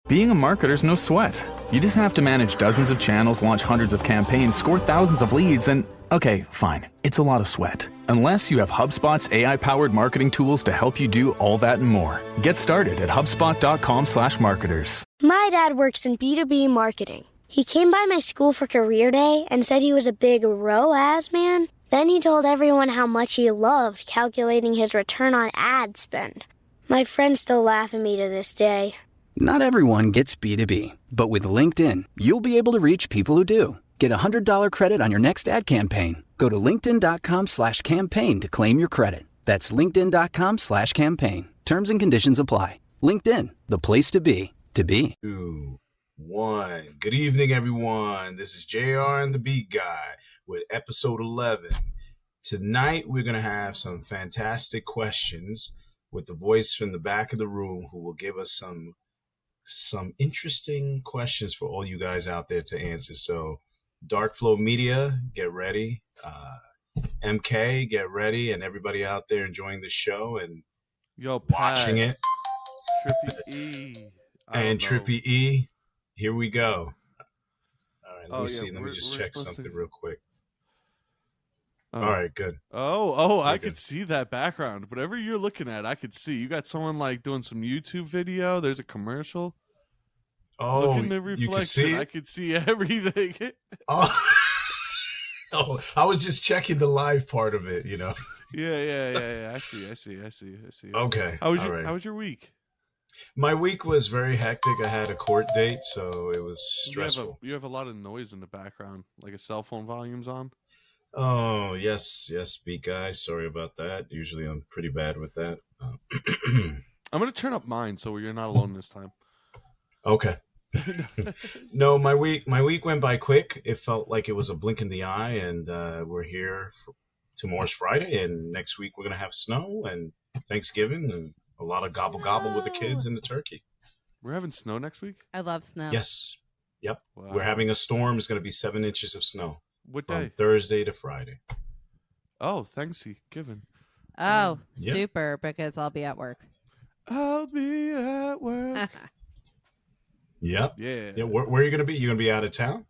Being a marketer's no sweat. You just have to manage dozens of channels, launch hundreds of campaigns, score thousands of leads, and okay, fine, it's a lot of sweat. Unless you have HubSpot's AI-powered marketing tools to help you do all that and more. Get started at HubSpot.com/marketers. My dad works in B2B marketing. He came by my school for career day and said he was a big ROAS man. Then he told everyone how much he loved calculating his return on ad spend. My friends still laugh at me to this day. Not everyone gets B2B, but with LinkedIn, you'll be able to reach people who do. Get a $100 credit on your next ad campaign. Go to linkedin.com/campaign to claim your credit. That's linkedin.com/campaign. Terms and conditions apply. LinkedIn, the place to be, to be. 2, 1. Good evening, everyone. This is JR and the Beat Guy with episode 11. Tonight, we're going to have some fantastic questions with the voice from the back of the room who will give us some interesting questions for all you guys out there to answer. So Dark Flow Media, get ready. MK, get ready. And everybody out there enjoying the show and watching it. Trippy E. And Trippy E, here we go. All right, let me see. Let me just check something real quick. All right, good. I could see that background. Whatever you're looking at, I could see. You got someone like doing some YouTube video. There's a commercial. Oh, look in the reflection. You can see it? I could see everything. Oh, I was just checking the live part of it, you know. Yeah. I see. Okay. How was your week? My week was very hectic. I had a court date, so it was stressful. You have a lot of noise in the background, like a cell phone volume's on. Oh, yes, Beat Guy. Sorry about that. Usually I'm pretty bad with that. I'm going to turn up mine so you're not alone this time. Okay. No, my week went by quick. It felt like it was a blink in the eye, and we're here tomorrow's Friday, and next week we're going to have snow and Thanksgiving and a lot of gobble with the kids and the turkey. We're having snow next week? I love snow. Yes. Yep. Wow. We're having a storm. It's going to be 7 inches of snow. What day? From Thursday to Friday. Oh, Thanksgiving. Oh, Yep. super, because I'll be at work. I'll be at work. Yep. Yeah. Where are you going to be? You going to be out of town?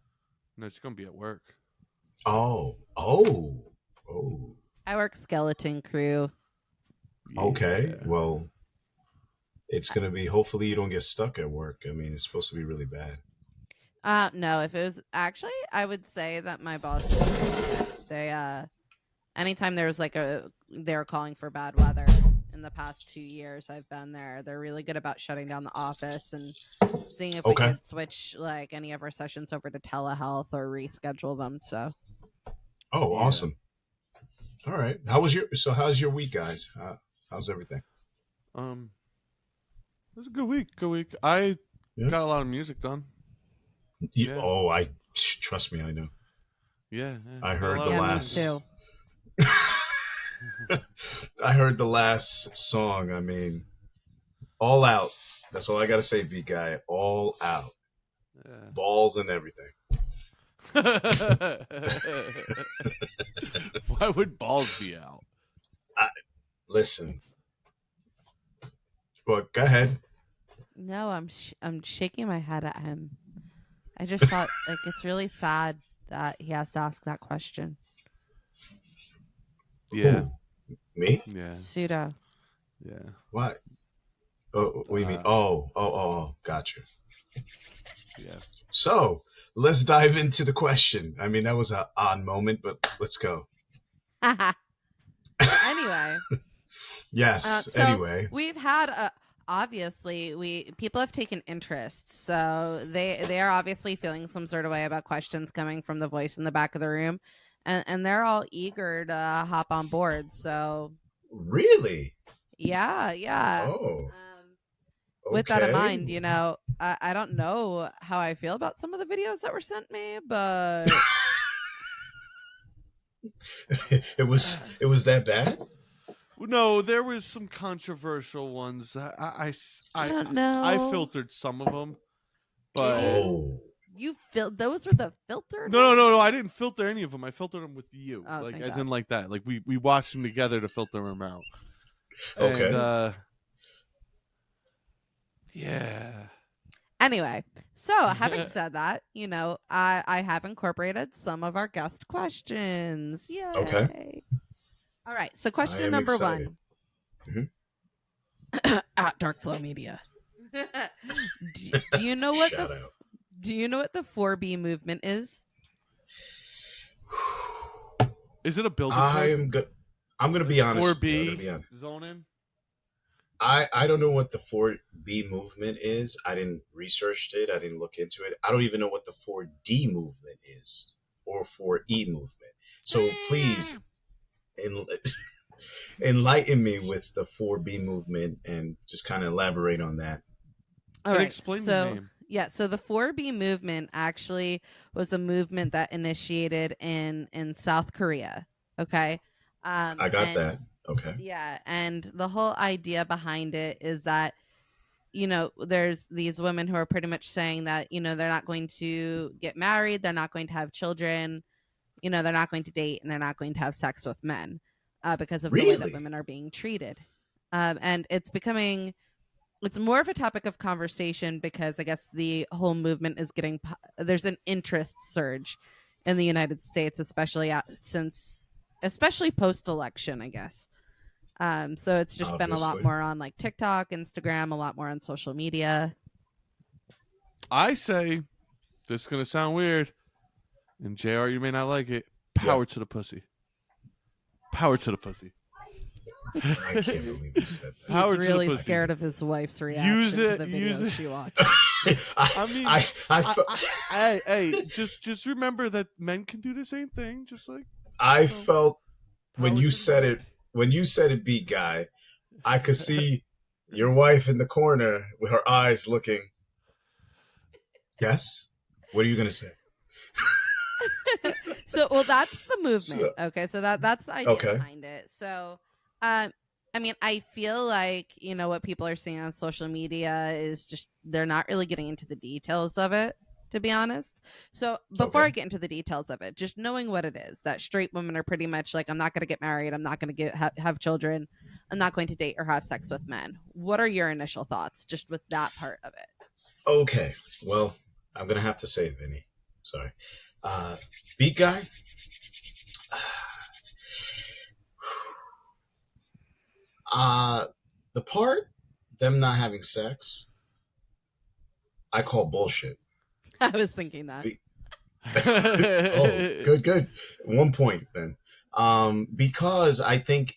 No, it's going to be at work. Oh. I work skeleton crew. Yeah. Okay. Well, it's going to be, hopefully you don't get stuck at work. I mean, it's supposed to be really bad. No, if it was actually, I would say that my boss, they, anytime there was they're calling for bad weather in the past 2 years I've been there, they're really good about shutting down the office and seeing if we could switch like any of our sessions over to telehealth or reschedule them. So. Oh, yeah. Awesome. All right. How's your week, guys? How's everything? It was a good week. I got a lot of music done. Yeah. Oh, trust me, I know. Yeah. I heard the last. Me too. I heard the last song. I mean, all out. That's all I gotta say, Beat Guy. All out. Yeah. Balls and everything. Why would balls be out? Listen. Well, go ahead. No, I'm shaking my head at him. I just thought it's really sad that he has to ask that question. Yeah. Ooh. Me? Yeah. Pseudo. Yeah. What? Oh, what do you mean? Oh, gotcha. Yeah. So let's dive into the question. I mean, that was an odd moment, but let's go. Anyway. Yes. So anyway, we've had obviously people have taken interest, so they are obviously feeling some sort of way about questions coming from the voice in the back of the room, and they're all eager to hop on board. So really, yeah. Oh. With that in mind, I don't know how I feel about some of the videos that were sent me, but it was that bad. No, there was some controversial ones. I don't know. I filtered some of them, but you those were the filtered. No. I didn't filter any of them. I filtered them with you, as God. in like that. Like we watched them together to filter them out. Okay. And, yeah. Anyway, so having said that, I have incorporated some of our guest questions. Yay. Okay. All right. So question am number excited. one. At Dark Flow Media. do you know what Shout out. Do you know what the 4B movement is? Is it a building? I'm gonna be honest. 4B zoning. I don't know what the 4B movement is. I didn't research it. I didn't look into it. I don't even know what the 4D movement is or 4E movement. So please enlighten me with the 4B movement and just kind of elaborate on that. All right. Explain the name. Yeah, so the 4B movement actually was a movement that initiated in South Korea. Okay. I got that. Okay. Yeah, and the whole idea behind it is that, there's these women who are pretty much saying that, they're not going to get married, they're not going to have children, they're not going to date, and they're not going to have sex with men because of the way that women are being treated. And it's more of a topic of conversation because I guess the whole movement is there's an interest surge in the United States, especially post-election, I guess. So it's just been a lot more on like TikTok, Instagram, a lot more on social media. I say, this is going to sound weird, and JR, you may not like it. Power to the pussy. Power to the pussy. I can't believe you said that. He's really scared of his wife's reaction to the videos she watched. Hey, just remember that men can do the same thing, just like I felt when you said it, beat guy, I could see your wife in the corner with her eyes looking. Yes? What are you going to say? Well, that's the movement. Okay, so that's the idea behind it. So, I feel like, what people are seeing on social media is just, they're not really getting into the details of it, to be honest. So before I get into the details of it, just knowing what it is, that straight women are pretty much like, I'm not going to get married. I'm not going to have children. I'm not going to date or have sex with men. What are your initial thoughts just with that part of it? Okay. Well, I'm going to have to say, Vinny, sorry. Beat guy. The part, them not having sex, I call bullshit. I was thinking that. Oh, good. 1 point then. Because I think,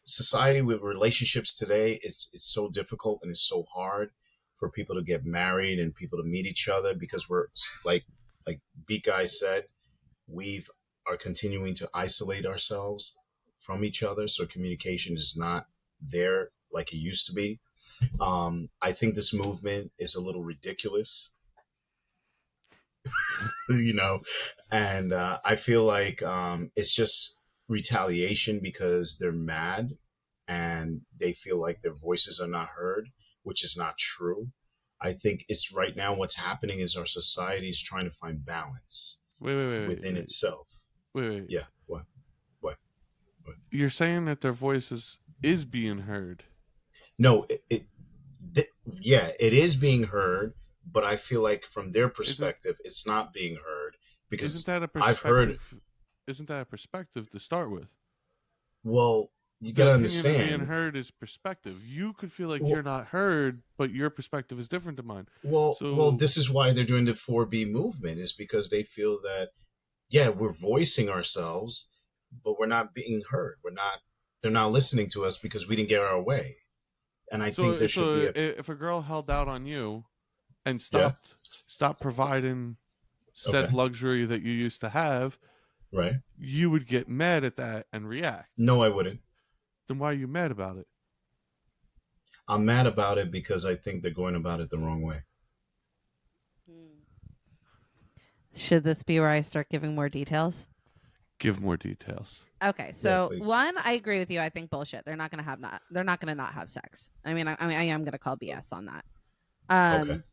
society with relationships today, it's so difficult and it's so hard for people to get married and people to meet each other because we're like Beat Guy said, we are continuing to isolate ourselves from each other. So communication is not there like it used to be. I think this movement is a little ridiculous. And I feel like it's just retaliation because they're mad and they feel like their voices are not heard, which is not true. I think it's right now what's happening is our society is trying to find balance within itself. Wait. Yeah. What? You're saying that their voices is being heard. No, it is being heard. But I feel like from their perspective, it's not being heard because I've heard. Isn't that a perspective to start with? Well, you gotta understand. Being heard is perspective. You could feel like you're not heard, but your perspective is different to mine. Well, this is why they're doing the 4B movement is because they feel that, we're voicing ourselves, but we're not being heard. They're not listening to us because we didn't get our way. And I think there should be if a girl held out on you and stopped providing said luxury that you used to have, right? You would get mad at that and react. No, I wouldn't. Then why are you mad about it? I'm mad about it because I think they're going about it the wrong way. Should this be where I start giving more details? Give more details. Okay, so one, I agree with you. I think bullshit. They're not going to not have sex. I am going to call BS on that.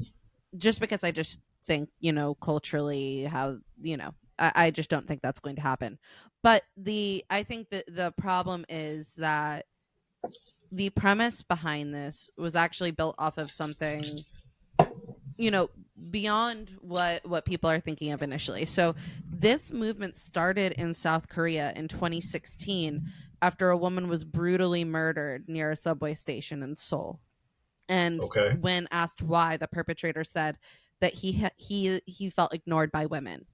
Just because I just think, culturally how, I just don't think that's going to happen. But I think that the problem is that the premise behind this was actually built off of something beyond what people are thinking of initially. So this movement started in South Korea in 2016 after a woman was brutally murdered near a subway station in Seoul. And when asked why, the perpetrator said that he felt ignored by women.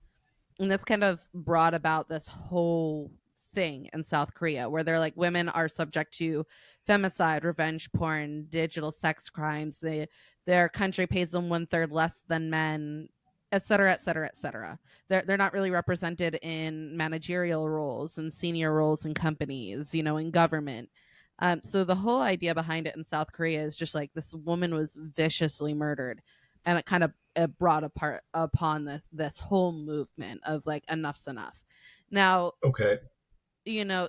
And this kind of brought about this whole thing in South Korea where they're like, women are subject to femicide, revenge porn, digital sex crimes. Their country pays them 1/3 less than men, et cetera, et cetera, et cetera. They're not really represented in managerial roles and senior roles in companies, in government. So the whole idea behind it in South Korea is just like this woman was viciously murdered, and it kind of brought upon this whole movement of like enough's enough. Now,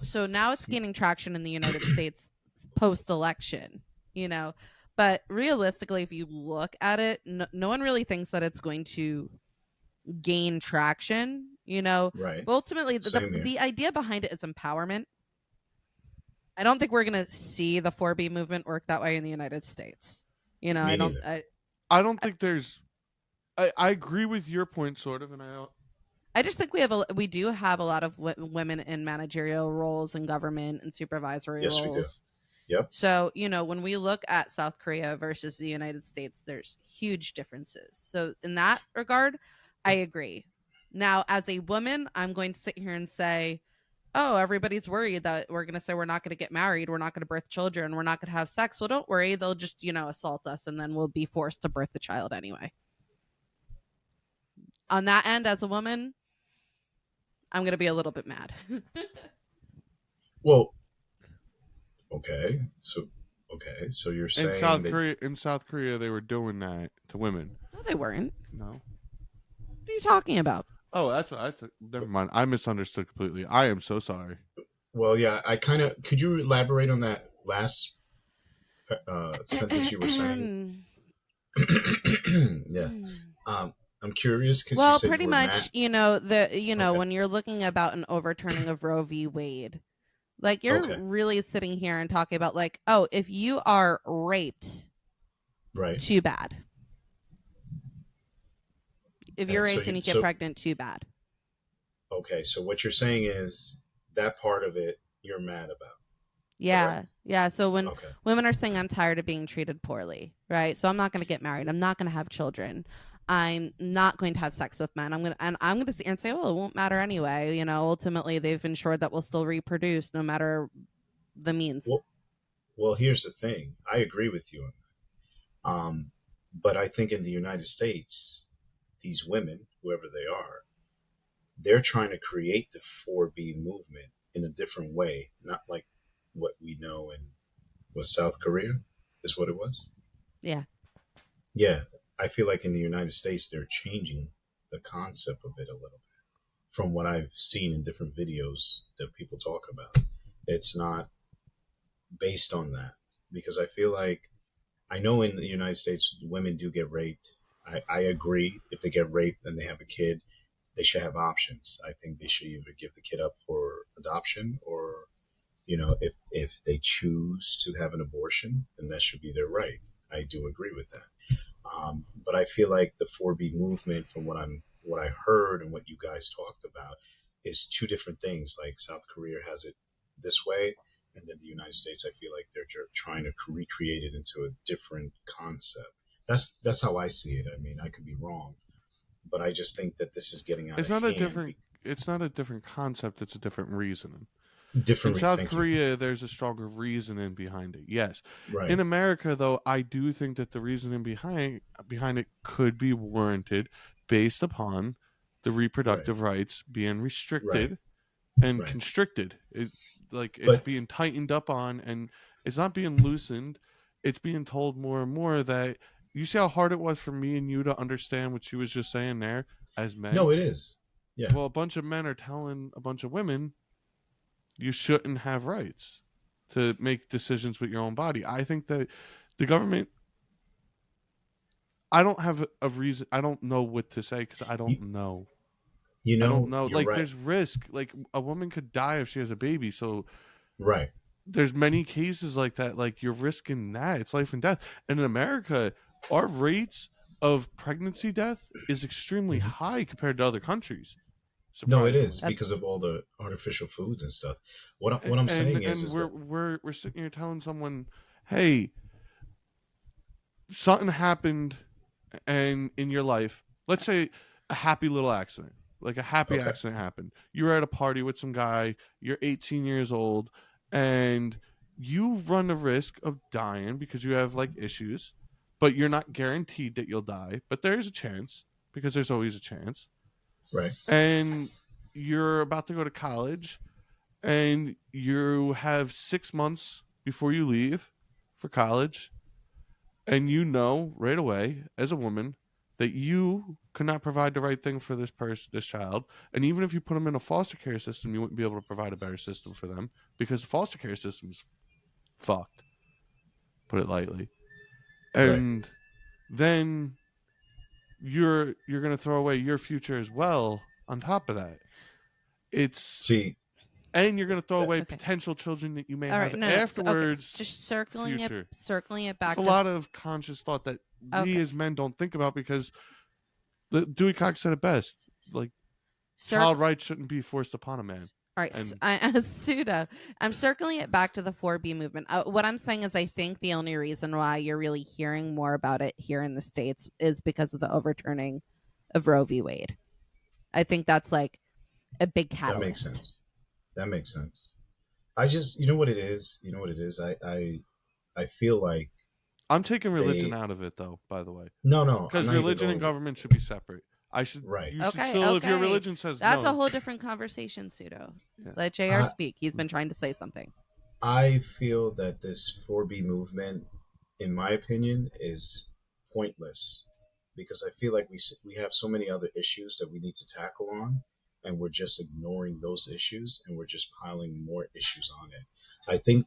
so now it's gaining traction in the United States post-election, but realistically, if you look at it, no one really thinks that it's going to gain traction, Right. But ultimately, the idea behind it is empowerment. I don't think we're going to see the 4B movement work that way in the United States. I don't think there's. I agree with your point, sort of, and I just think we do have a lot of women in managerial roles in government and supervisory roles. Yes, we do. Yep. So, when we look at South Korea versus the United States, there's huge differences. So in that regard, I agree. Now, as a woman, I'm going to sit here and say, oh, everybody's worried that we're going to say we're not going to get married, we're not going to birth children, we're not going to have sex. Well, don't worry. They'll just, assault us, and then we'll be forced to birth the child anyway. On that end, as a woman, I'm going to be a little bit mad. Well, okay. So you're saying in South Korea they were doing that to women. No, they weren't. No. What are you talking about? Oh, that's never mind. I misunderstood completely. I am so sorry. Well, yeah, could you elaborate on that last sentence you were saying? Yeah. I'm curious because well, you said pretty much, when you're looking about an overturning of Roe v. Wade, like you're really sitting here and talking about like, oh, if you are raped, right, too bad. If you're raped and you get pregnant, too bad. Okay, so what you're saying is that part of it you're mad about. Yeah, correct? Yeah. So when women are saying I'm tired of being treated poorly, right? So I'm not going to get married. I'm not going to have children. I'm not going to have sex with men. I'm going to sit here and say, well, it won't matter anyway. Ultimately, they've ensured that we'll still reproduce no matter the means. Well, here's the thing. I agree with you on that. But I think in the United States, these women, whoever they are, they're trying to create the 4B movement in a different way, not like what we know in South Korea is what it was. Yeah. Yeah. I feel like in the United States, they're changing the concept of it a little bit from what I've seen in different videos that people talk about. It's not based on that because I feel like I know in the United States, women do get raped. I agree. If they get raped and they have a kid, they should have options. I think they should either give the kid up for adoption or, if they choose to have an abortion, then that should be their right. I do agree with that. But I feel like the 4B movement, from what I heard and what you guys talked about, is two different things. Like South Korea has it this way, and then the United States, I feel like they're trying to recreate it into a different concept. That's how I see it. I mean, I could be wrong, but I just think that this is getting out of hand. It's not a different concept. It's a different reasoning. In South Korea, there's a stronger reasoning behind it. Yes. Right. In America, though, I do think that the reasoning behind it could be warranted based upon the reproductive rights being restricted and constricted. It's being tightened up on, and it's not being loosened. It's being told more and more that you see how hard it was for me and you to understand what she was just saying there as men. No, it is. Yeah. Well, a bunch of men are telling a bunch of women, you shouldn't have rights to make decisions with your own body. I think that the government, I don't have a reason. I don't know what to say because I don't know. I don't know. Like, there's risk. Like, a woman could die if she has a baby. So, there's many cases like that. Like, you're risking that. It's life and death. And in America, our rates of pregnancy death is extremely high compared to other countries. No, it is Surprisingly. because of all the artificial foods and stuff. What I'm saying is that we're sitting here telling someone, hey, something happened and in your life, let's say a happy little accident, like a happy accident happened. You were at a party with some guy, you're 18 years old, and you run the risk of dying because you have like issues, but you're not guaranteed that you'll die, but there's a chance because there's always a chance. right. And you're about to go to college and you have 6 months before you leave for college, and you know right away as a woman that you could not provide the right thing for this child, and even if you put them in a foster care system, you wouldn't be able to provide a better system for them because the foster care system is fucked, put it lightly. And then you're going to throw away your future as well on top of that. And you're going to throw away potential children that you may have afterwards. Just circling it back. It's a lot of conscious thought that we as men don't think about because Dewey Cox said it best. Like, child rights shouldn't be forced upon a man. All right, pseudo. I'm circling it back to the 4B movement. What I'm saying is I think the only reason why you're really hearing more about it here in the States is because of the overturning of Roe v. Wade. I think that's like a big catalyst. That makes sense. I just, you know what it is? I feel like I'm taking religion out of it, though, by the way. No. Because religion and government should be separate. You should still, if your religion says that's a whole different conversation, pseudo. Yeah. Let JR speak. He's been trying to say something. I feel that this 4B movement, in my opinion, is pointless because I feel like we have so many other issues that we need to tackle on, and we're just ignoring those issues and we're just piling more issues on it. I think,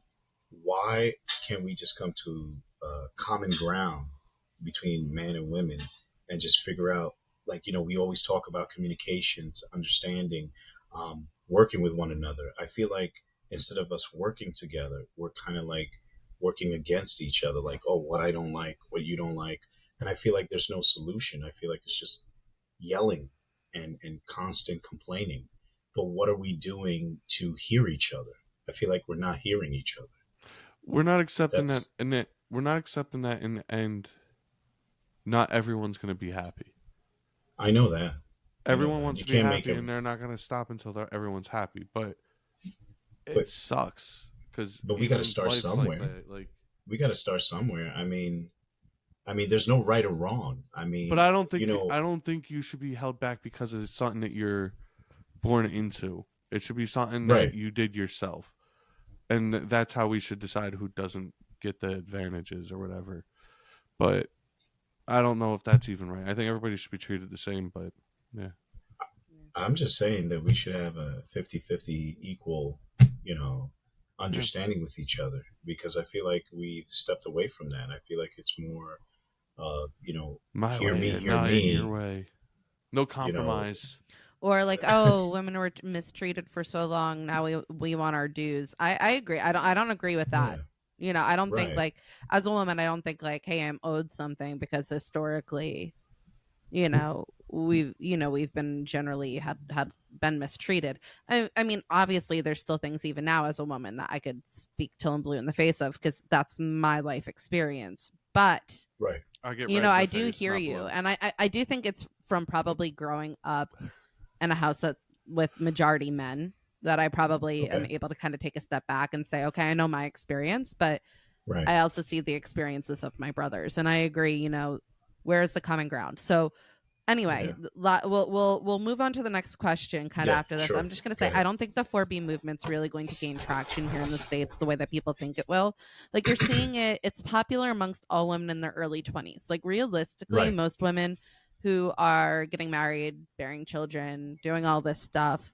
why can't we just come to common ground between men and women and just figure out, like, we always talk about communications, understanding, working with one another. I feel like instead of us working together, we're kind of like working against each other, like, oh, what I don't like, what you don't like. And I feel like there's no solution. I feel like it's just yelling and constant complaining. But what are we doing to hear each other? I feel like we're not hearing each other. We're not accepting that, and we're not accepting that in the end. Not everyone's going to be happy. I know that. Everyone wants to be happy, and they're not going to stop until everyone's happy. But it sucks But we got to start somewhere. We got to start somewhere. I mean, there's no right or wrong. But I don't think I don't think you should be held back because it's something that you're born into. It should be something that you did yourself, and that's how we should decide who doesn't get the advantages or whatever. But I don't know if that's even right. I think everybody should be treated the same, but yeah. I'm just saying that we should have a 50-50 equal, understanding with each other, because I feel like we've stepped away from that. I feel like it's more my hear way, me. Your way. No compromise. Or like, women were mistreated for so long. Now we want our dues. I agree. I don't agree with that. Yeah. I don't think like, as a woman, I don't think like, hey, I'm owed something because historically, we've been generally had been mistreated. I mean, obviously there's still things even now as a woman that I could speak till I'm blue in the face of because that's my life experience. But I do hear you, and I do think it's from probably growing up in a house that's with majority men that I probably am able to kind of take a step back and say, okay, I know my experience, but I also see the experiences of my brothers, and I agree. Where is the common ground? So anyway, we'll move on to the next question after this. Sure. I'm just going to say, I don't think the 4B movement's really going to gain traction here in the States the way that people think it will. Like, you're seeing it's popular amongst all women in their early 20s. Like, realistically, most women who are getting married, bearing children, doing all this stuff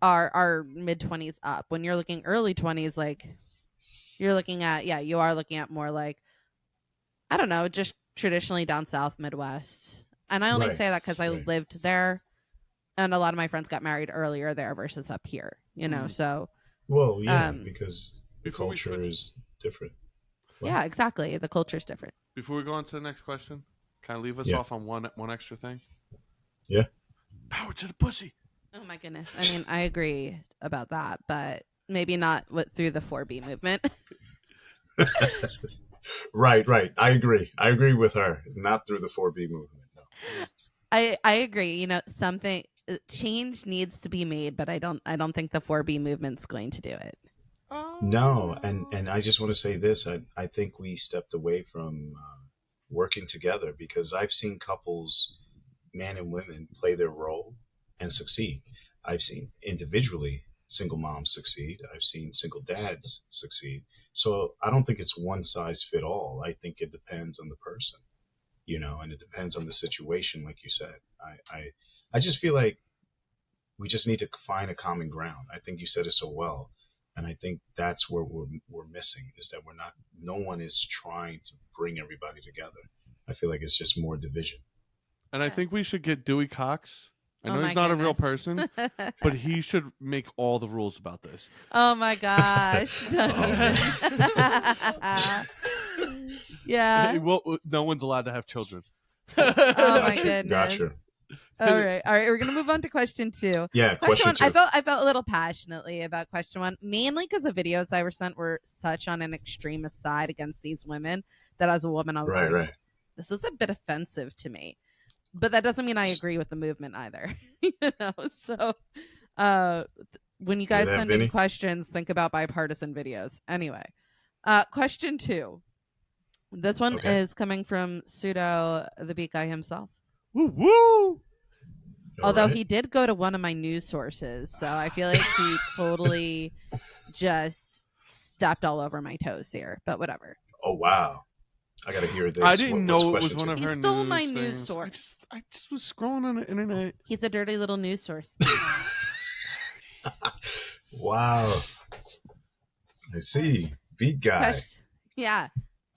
are mid-20s up. When you're looking early 20s, like, you're looking at, you are looking at more like, I don't know, just traditionally down south, Midwest. And I only say that because I lived there, and a lot of my friends got married earlier there versus up here, so. Well, yeah, because the culture is different. Well, yeah, exactly. The culture is different. Before we go on to the next question, Can I leave us off on one extra thing? Yeah. Power to the pussy. Oh my goodness. I mean, I agree about that, but maybe not through the 4B movement. Right. I agree with her. Not through the 4B movement. No. I agree. You know, something change needs to be made, but I don't think the 4B movement's going to do it. No, and I just want to say this. I think we stepped away from working together because I've seen couples, men and women, play their role and succeed. I've seen individually single moms succeed. I've seen single dads succeed. So I don't think it's one size fit all. I think it depends on the person, and it depends on the situation, like you said. I just feel like we just need to find a common ground. I think you said it so well. And I think that's where we're missing, is that no one is trying to bring everybody together. I feel like it's just more division. And I think we should get Dewey Cox. I know he's not a real person, but he should make all the rules about this. Oh my gosh. Yeah. Well, no one's allowed to have children. Oh my goodness. Gotcha. All right. We're gonna move on to question 2. Yeah, question 2. I felt a little passionately about question 1, mainly because the videos I were sent were such on an extremist side against these women that as a woman I was like, this is a bit offensive to me. But that doesn't mean I agree with the movement either. So when you guys send in questions, think about bipartisan videos. Anyway, question 2. This one is coming from Pseudo, the beat guy himself. Woo woo! Although he did go to one of my news sources, so I feel like he totally just stepped all over my toes here. But whatever. Oh wow! I gotta hear this. I didn't know it was one of her news. He stole my things. news source. I just was scrolling on the internet. He's a dirty little news source. Wow! I see. Beat guy.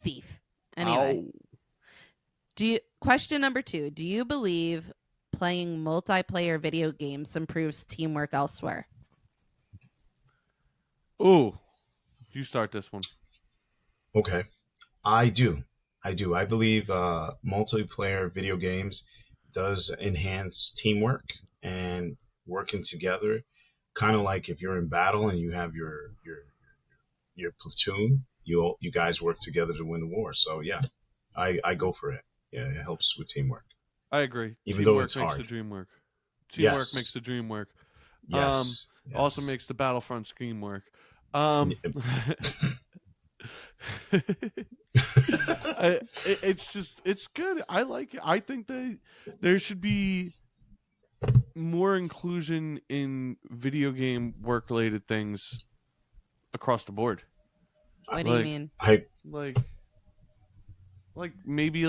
Thief. Anyway. Question number 2. Do you believe playing multiplayer video games improves teamwork elsewhere? Oh, you start this one. Okay. I do. I believe multiplayer video games does enhance teamwork and working together. Kind of like if you're in battle and you have your platoon, you guys work together to win the war. So yeah, I go for it. Yeah, it helps with teamwork. I agree. Even teamwork though it's makes hard. The dream work. Teamwork makes the dream work. Yes. Also makes the Battlefront screen work. It's good. I like it. I think that there should be more inclusion in video game work related things across the board. What do you mean? Maybe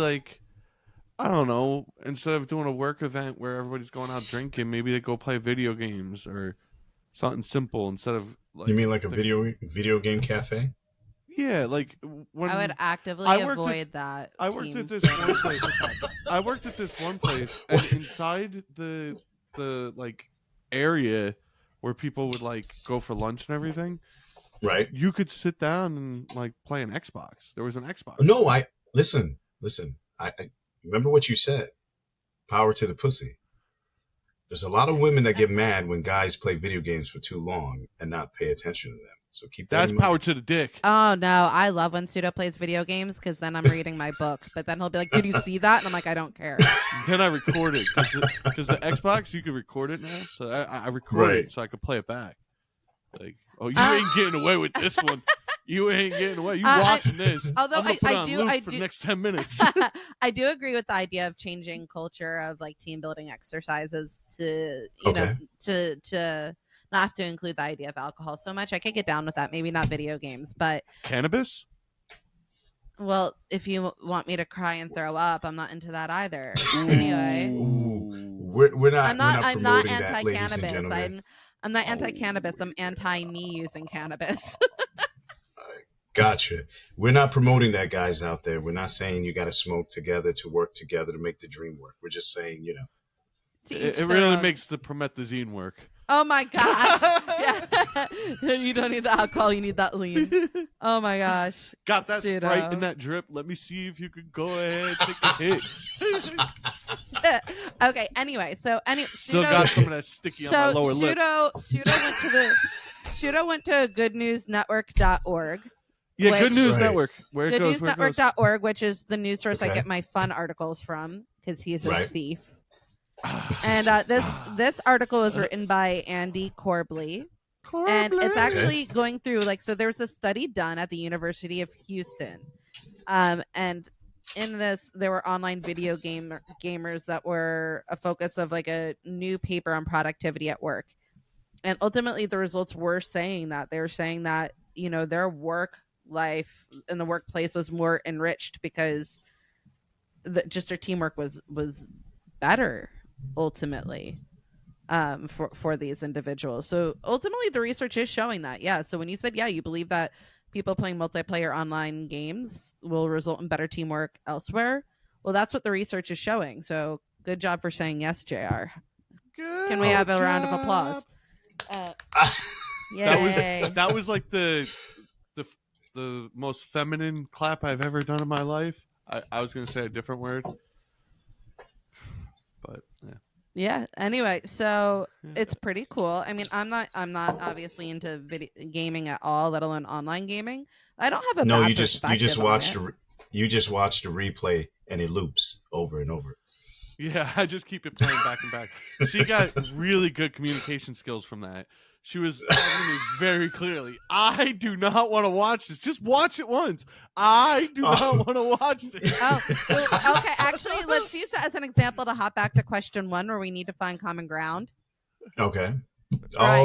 I don't know, instead of doing a work event where everybody's going out drinking, maybe they go play video games or something simple instead of You mean like a video game cafe? Yeah, when I would actively avoid that. I worked at this one place. And inside the area where people would go for lunch and everything, right? You could sit down and play an Xbox. There was an Xbox. No, listen. I remember what you said. Power to the pussy. There's a lot of women that get mad when guys play video games for too long and not pay attention to them. So keep that in mind. Power to the dick. Oh no, I love when Pseudo plays video games because then I'm reading my book. But then he'll be like, "Did you see that?" And I'm like, "I don't care." Then I record it because the Xbox you can record it now. So I record it so I could play it back. You ain't getting away with this one. You ain't getting away. You watching this? Although I'm gonna put it on loop for the next 10 minutes. I do agree with the idea of changing culture of team building exercises to to not have to include the idea of alcohol so much. I could get down with that. Maybe not video games, but cannabis. Well, if you want me to cry and throw up, I'm not into that either. Anyway, we're not. I'm not anti-cannabis. I'm not anti-cannabis. I'm anti-me using cannabis. Gotcha. We're not promoting that, guys out there. We're not saying you got to smoke together to work together to make the dream work. We're just saying, it really makes the promethazine work. Oh my gosh. Yeah. You don't need the alcohol, you need that lean. Oh my gosh. Got that Pseudo. Sprite in that drip. Let me see if you could go ahead take a hit. Okay, anyway, so Still got some of that sticky on my lower lip. Pseudo went to goodnewsnetwork.org. Yeah, Good News Right. Network. Where it goes. Goodnewsnetwork.org, which is the news source I Okay. get my fun articles from because he's a Right. thief. And this article is written by Andy Corbley. And it's actually going through so there's a study done at the University of Houston. And in this there were online video gamers that were a focus of a new paper on productivity at work. And ultimately the results were saying that they were saying that, their work life in the workplace was more enriched because just their teamwork was better ultimately for these individuals. So ultimately the research is showing that. Yeah. So when you said, you believe that people playing multiplayer online games will result in better teamwork elsewhere. Well, that's what the research is showing. So good job for saying yes, JR. Can we have a round of applause? Yay. That was like the most feminine clap I've ever done in my life. I was going to say a different word. But yeah. Anyway, so it's pretty cool. I mean, I'm not obviously into video gaming at all, let alone online gaming. I don't have a No, bad you just perspective watched on it. you just watched a replay and it loops over and over. yeah, I just keep it playing back and back. She got really good communication skills from that. She was telling me very clearly, I do not want to watch this. Just watch it once. I do not want to watch this. Okay. Actually, let's use it as an example to hop back to question 1 where we need to find common ground. Okay. Right.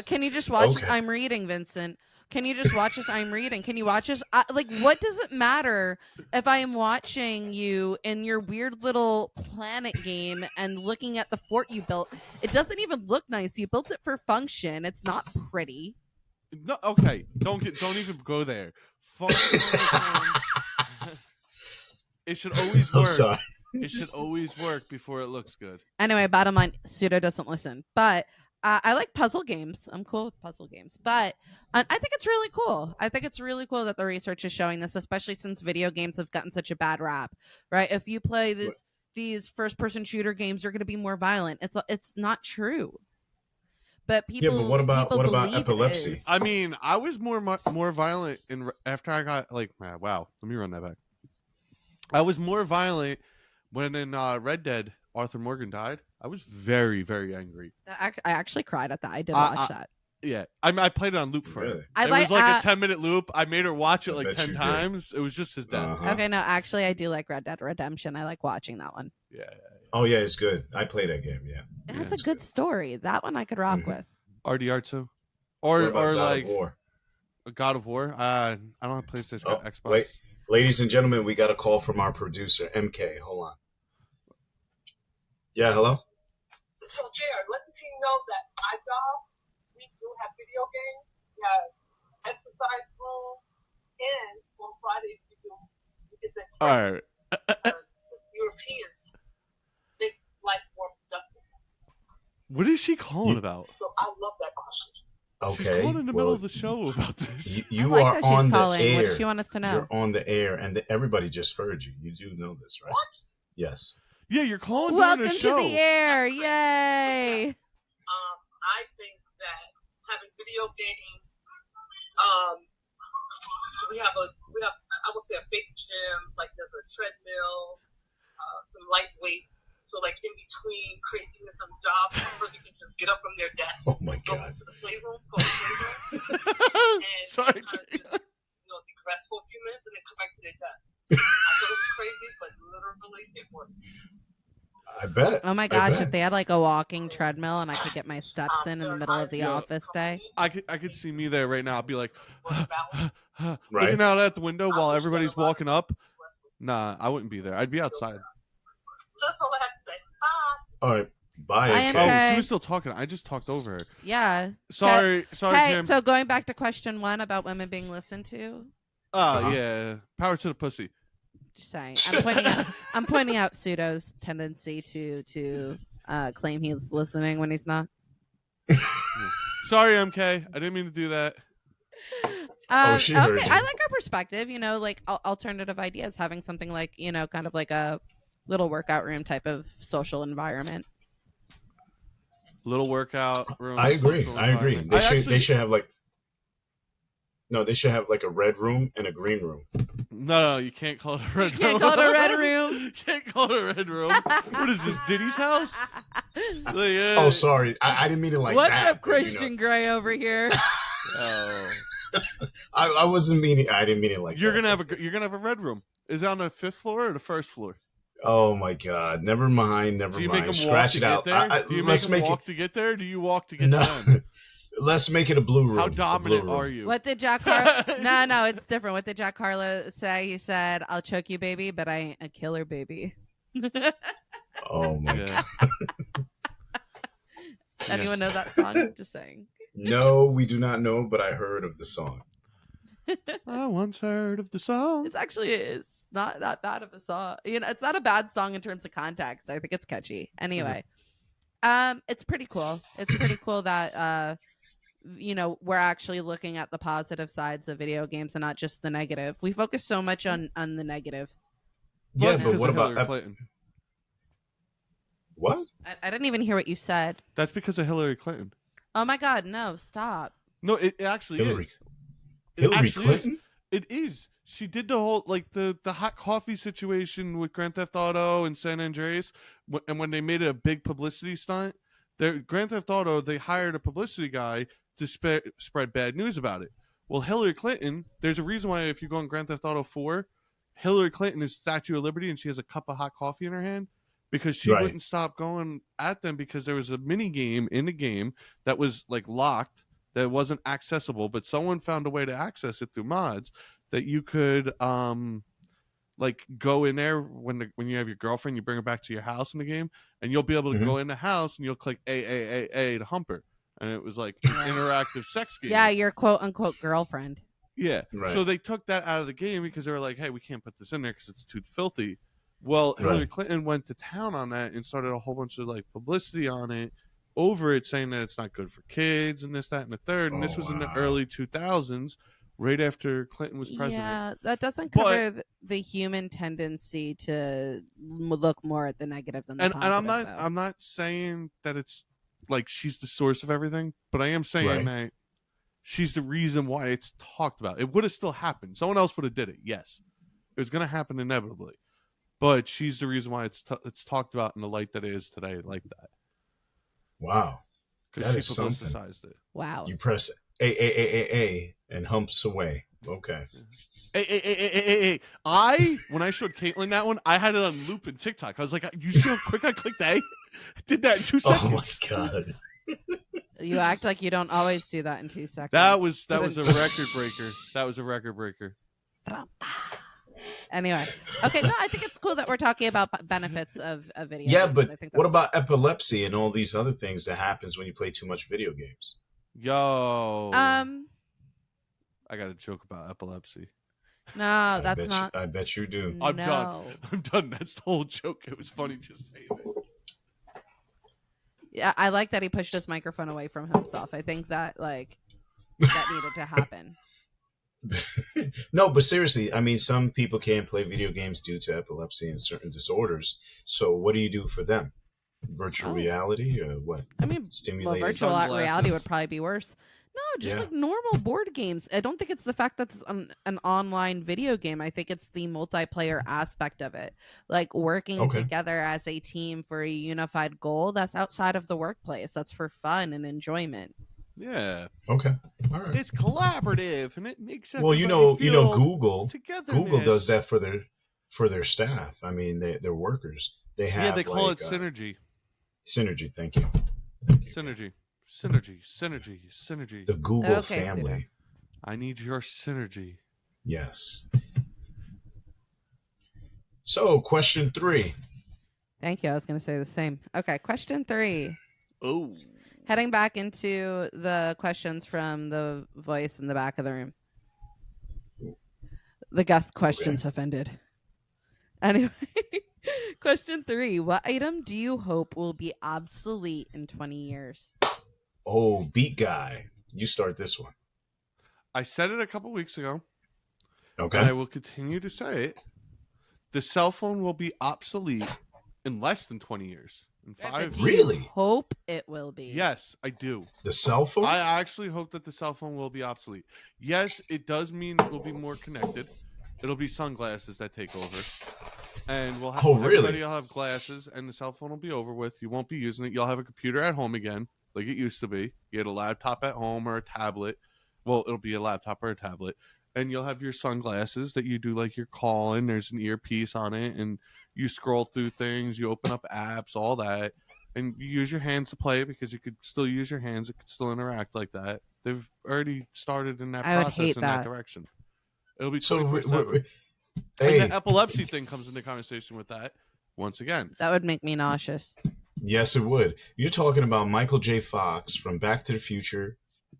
Can you just watch this? I'm reading, Vincent. Can you just watch this? I'm reading. Can you watch this? What does it matter if I am watching you in your weird little planet game and looking at the fort you built? It doesn't even look nice. You built it for function. It's not pretty. No, okay. Don't even go there. It should always work. I'm sorry. It should always work before it looks good. Anyway, bottom line, Pseudo doesn't listen. But I like puzzle games. I'm cool with puzzle games. But I think it's really cool. I think it's really cool that the research is showing this, especially since video games have gotten such a bad rap, right? If you play these first-person shooter games, you're going to be more violent. It's not true. But people. Yeah, but what about epilepsy? I mean, I was more violent after I got wow. Let me run that back. I was more violent when in Red Dead Arthur Morgan died. I was very, very angry. I actually cried at that. I did watch that. Yeah, I played it on loop for her. Really? It was like a 10-minute loop. I made her watch it 10 times. It was just his death. Okay, no, actually, I do like Red Dead Redemption. I like watching that one. Yeah. Oh yeah, it's good. I play that game. Yeah, it has a good story. That one I could rock with. RDR2, or like God of War. I don't have PlayStation, Xbox. Wait, ladies and gentlemen, we got a call from our producer MK. Hold on. Yeah, hello. So, JR, let the team know that my job, we do have video games, we have exercise room, and on Fridays we get the All right. Europeans make life more productive. What is she calling about? So I love that question. Okay. She's calling in the middle of the show about this. You I like are that she's on calling. the air. What does she want us to know? You're on the air, and everybody just heard you. You do know this, right? What? Yes. Yeah, you're calling Welcome during the show. to the air. Yay. I think that having video games, we have I would say a big gym, like there's a treadmill, some light weights. So like in between craziness and jobs, a person can just get up from their desk, Oh my go God. to the playroom, and Sorry. decompress for a few minutes and then come back to their desk. I thought it was crazy, but literally it worked. I bet. Oh my gosh, if they had like a walking treadmill and I could get my steps in the middle of the office day. I could see me there right now. I'd be like, Right. looking out at the window while everybody's walking up. Nah, I wouldn't be there. I'd be outside. So that's all I have to say. Bye. All right. Bye. I am MK. Okay. Oh, she was still talking. I just talked over her. Yeah. Sorry, Hey, Kim. so going back to question 1 about women being listened to. Oh yeah, power to the pussy. Just saying. I'm pointing out Pseudo's tendency to claim he's listening when he's not. Sorry, MK. I didn't mean to do that. She heard okay, you. I like our perspective. Like alternative ideas, having something like kind of like a little workout room type of social environment. Little workout room. I agree. They should have like. No, they should have like a red room and a green room. No, you can't call it a red room. You can't call it a red room. You can't call it a red room. What is this, Diddy's house? Oh, sorry. I didn't mean it like What's that. What's up, Christian Grey over here? Oh. I wasn't meaning. I didn't mean it like you're that. You're gonna have a red room. Is it on the 5th floor or the 1st floor? Oh my God! Never mind. Do you make them Scratch it out. Do you make them walk to get there? Or do you walk to get to them? Let's make it a blue room. How dominant are you? What did Jack Harlow? No, it's different. What did Jack Harlow say? He said, "I'll choke you, baby, but I ain't a killer, baby." Oh my God! Anyone know that song? Just saying. No, we do not know, but I heard of the song. I once heard of the song. It's not that bad of a song. It's not a bad song in terms of context. I think it's catchy. Anyway, it's pretty cool. It's pretty cool that we're actually looking at the positive sides of video games and not just the negative. We focus so much on the negative. Yeah, but what about Hillary Clinton? What? I didn't even hear what you said. That's because of Hillary Clinton. Oh my God, no, stop. No, it actually is. Hillary Clinton? It is. She did the whole the hot coffee situation with Grand Theft Auto and San Andreas, and when they made it a big publicity stunt, Grand Theft Auto, they hired a publicity guy to spread bad news about it. Well, Hillary Clinton, there's a reason why if you go on Grand Theft Auto 4, Hillary Clinton is Statue of Liberty and she has a cup of hot coffee in her hand because she wouldn't stop going at them because there was a mini game in the game that was like locked, that wasn't accessible, but someone found a way to access it through mods that you could like go in there when you have your girlfriend, you bring her back to your house in the game, and you'll be able to go in the house and you'll click A to hump her. And it was like an interactive sex game. Yeah, your quote unquote girlfriend. Yeah. Right. So they took that out of the game because they were like, hey, we can't put this in there because it's too filthy. Well, Hillary Clinton went to town on that and started a whole bunch of like publicity on it over it, saying that it's not good for kids and this, that, and the third. And this was in the early 2000s, right after Clinton was president. Yeah, that doesn't cover the human tendency to look more at the negative than the positive. And I'm not saying that it's like she's the source of everything, but I am saying that she's the reason why it's talked about. It would have still happened. Someone else would have did it. Yes, it was going to happen inevitably, but she's the reason why it's talked about in the light that it is today, like that. Wow, because that is she something. publicized it. Wow. You press A and humps away. Okay. Hey. When I showed Caitlin that one, I had it on loop in TikTok. I was like, you see how quick I clicked A? I did that in 2 seconds. Oh my God. You act like you don't always do that in 2 seconds. That was a record breaker. That was a record breaker. Anyway, okay, no, I think it's cool that we're talking about benefits of video Yeah, games. but I think what about epilepsy and all these other things that happens when you play too much video games? Yo. I got a joke about epilepsy. No, that's not. I bet you do. I'm done. That's the whole joke. It was funny just saying it. Yeah, I like that he pushed his microphone away from himself. I think that that needed to happen. No, but seriously, I mean, some people can't play video games due to epilepsy and certain disorders. So what do you do for them? Virtual reality or what? I mean, virtual reality would probably be worse. No, just like normal board games. I don't think it's the fact that it's an online video game. I think it's the multiplayer aspect of it. Like working together as a team for a unified goal that's outside of the workplace. That's for fun and enjoyment. Yeah. Okay. All right. It's collaborative and it makes Google does that for their staff. I mean, their workers. They have they call it synergy. Synergy. Thank you. Synergy. The Google family. Synergy. I need your synergy. Yes. So, question 3. Thank you. I was going to say the same. Okay, question 3. Oh. Heading back into the questions from the voice in the back of the room. The guest questions have ended. Anyway, Question 3. What item do you hope will be obsolete in 20 years? Oh, beat guy. You start this one. I said it a couple weeks ago. Okay. And I will continue to say it. The cell phone will be obsolete in less than 20 years. In 5 Do you Really? hope it will be? Yes, I do. The cell phone? I actually hope that the cell phone will be obsolete. Yes, it does mean it will be more connected. It'll be sunglasses that take over. And we'll have everybody will have glasses and the cell phone will be over with. You won't be using it. You'll have a computer at home again, like it used to be. You had a laptop at home or a tablet. Well, it'll be a laptop or a tablet. And you'll have your sunglasses that you do like your calling. There's an earpiece on it, and you scroll through things. You open up apps, all that, and you use your hands to play because you could still use your hands. It could still interact like that. They've already started in that process in that direction. It'll be 24/7. Hey. And the epilepsy thing comes into conversation with that once again. That would make me nauseous. Yes, it would. You're talking about Michael J. Fox from Back to the Future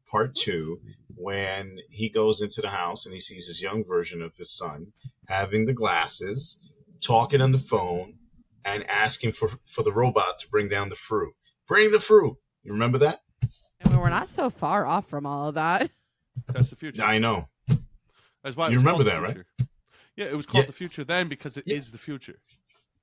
Part 2, when he goes into the house and he sees his young version of his son having the glasses, talking on the phone, and asking for the robot to bring down the fruit. Bring the fruit. You remember that? I mean, we're not so far off from all of that. That's the future. I know. That's why you remember that, right? Yeah, it was called the future then because it is the future.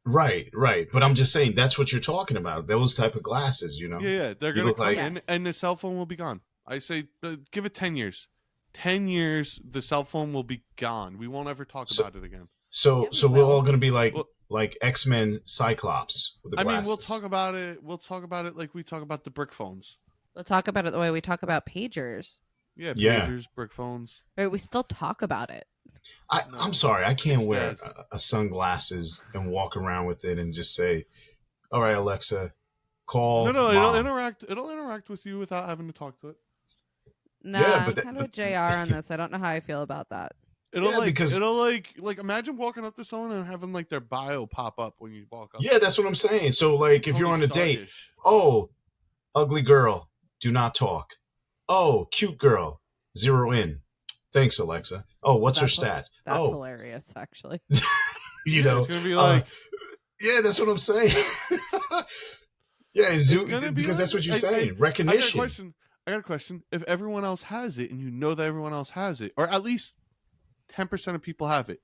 Right. But I'm just saying that's what you're talking about. Those type of glasses, you know. Yeah, they're going to come in, and the cell phone will be gone. I say, give it 10 years. 10 years, the cell phone will be gone. We won't ever talk about it again. So we're all going to be like X-Men Cyclops with the glasses. I mean, we'll talk about it. We'll talk about it like we talk about the brick phones. We'll talk about it the way we talk about pagers. Yeah, pagers, brick phones. Right, we still talk about it. I'm sorry, I can't wear a sunglasses and walk around with it and just say, "All right, Alexa, call." No, Mom. It'll interact with you without having to talk to it. No, I'm kind of with JR on this. I don't know how I feel about that. It'll imagine walking up to someone and having like their bio pop up when you walk up. Yeah, that's what I'm saying. So like, if you're on a date, oh, ugly girl, do not talk. Oh, cute girl, zero in. Thanks, Alexa. Oh, what's her stats? That's hilarious, actually. You know, it's gonna be like, yeah, that's what I'm saying. Yeah, because that's what you're saying. Recognition. I got a question. If everyone else has it, and you know that everyone else has it, or at least 10% of people have it,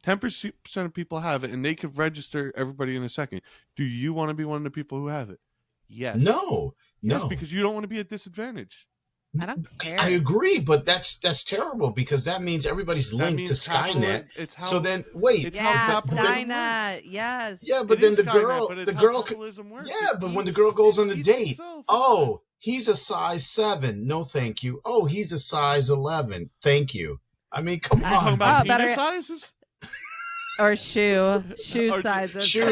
10% of people have it, and they could register everybody in a second. Do you want to be one of the people who have it? Yes. No. Yes, because you don't want to be at disadvantage. I don't care. I agree, but that's terrible because that means everybody's linked to Skynet. So then, wait. Skynet. Yes. Yeah, but then the girl, yeah, but when the girl goes on the date, oh, he's a size 7. No, thank you. Oh, he's a size 11. Thank you. I mean, come on. Talking about penis sizes? Or shoe sizes. Shoe.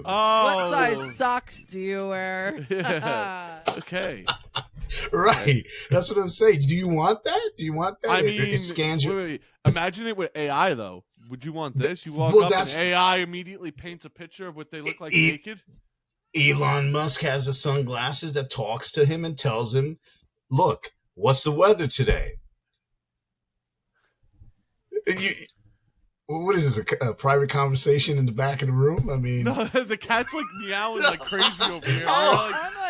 Oh. What size socks do you wear? Yeah. Okay. Right. That's what I'm saying. Do you want that? I mean, it scans you. Wait. Imagine it with AI, though. Would you want this? You walk up and AI immediately paints a picture of what they look like naked? Elon Musk has the sunglasses that talks to him and tells him, look, what's the weather today? What is this, a private conversation in the back of the room? I mean... No, the cat's like meowing like crazy over here.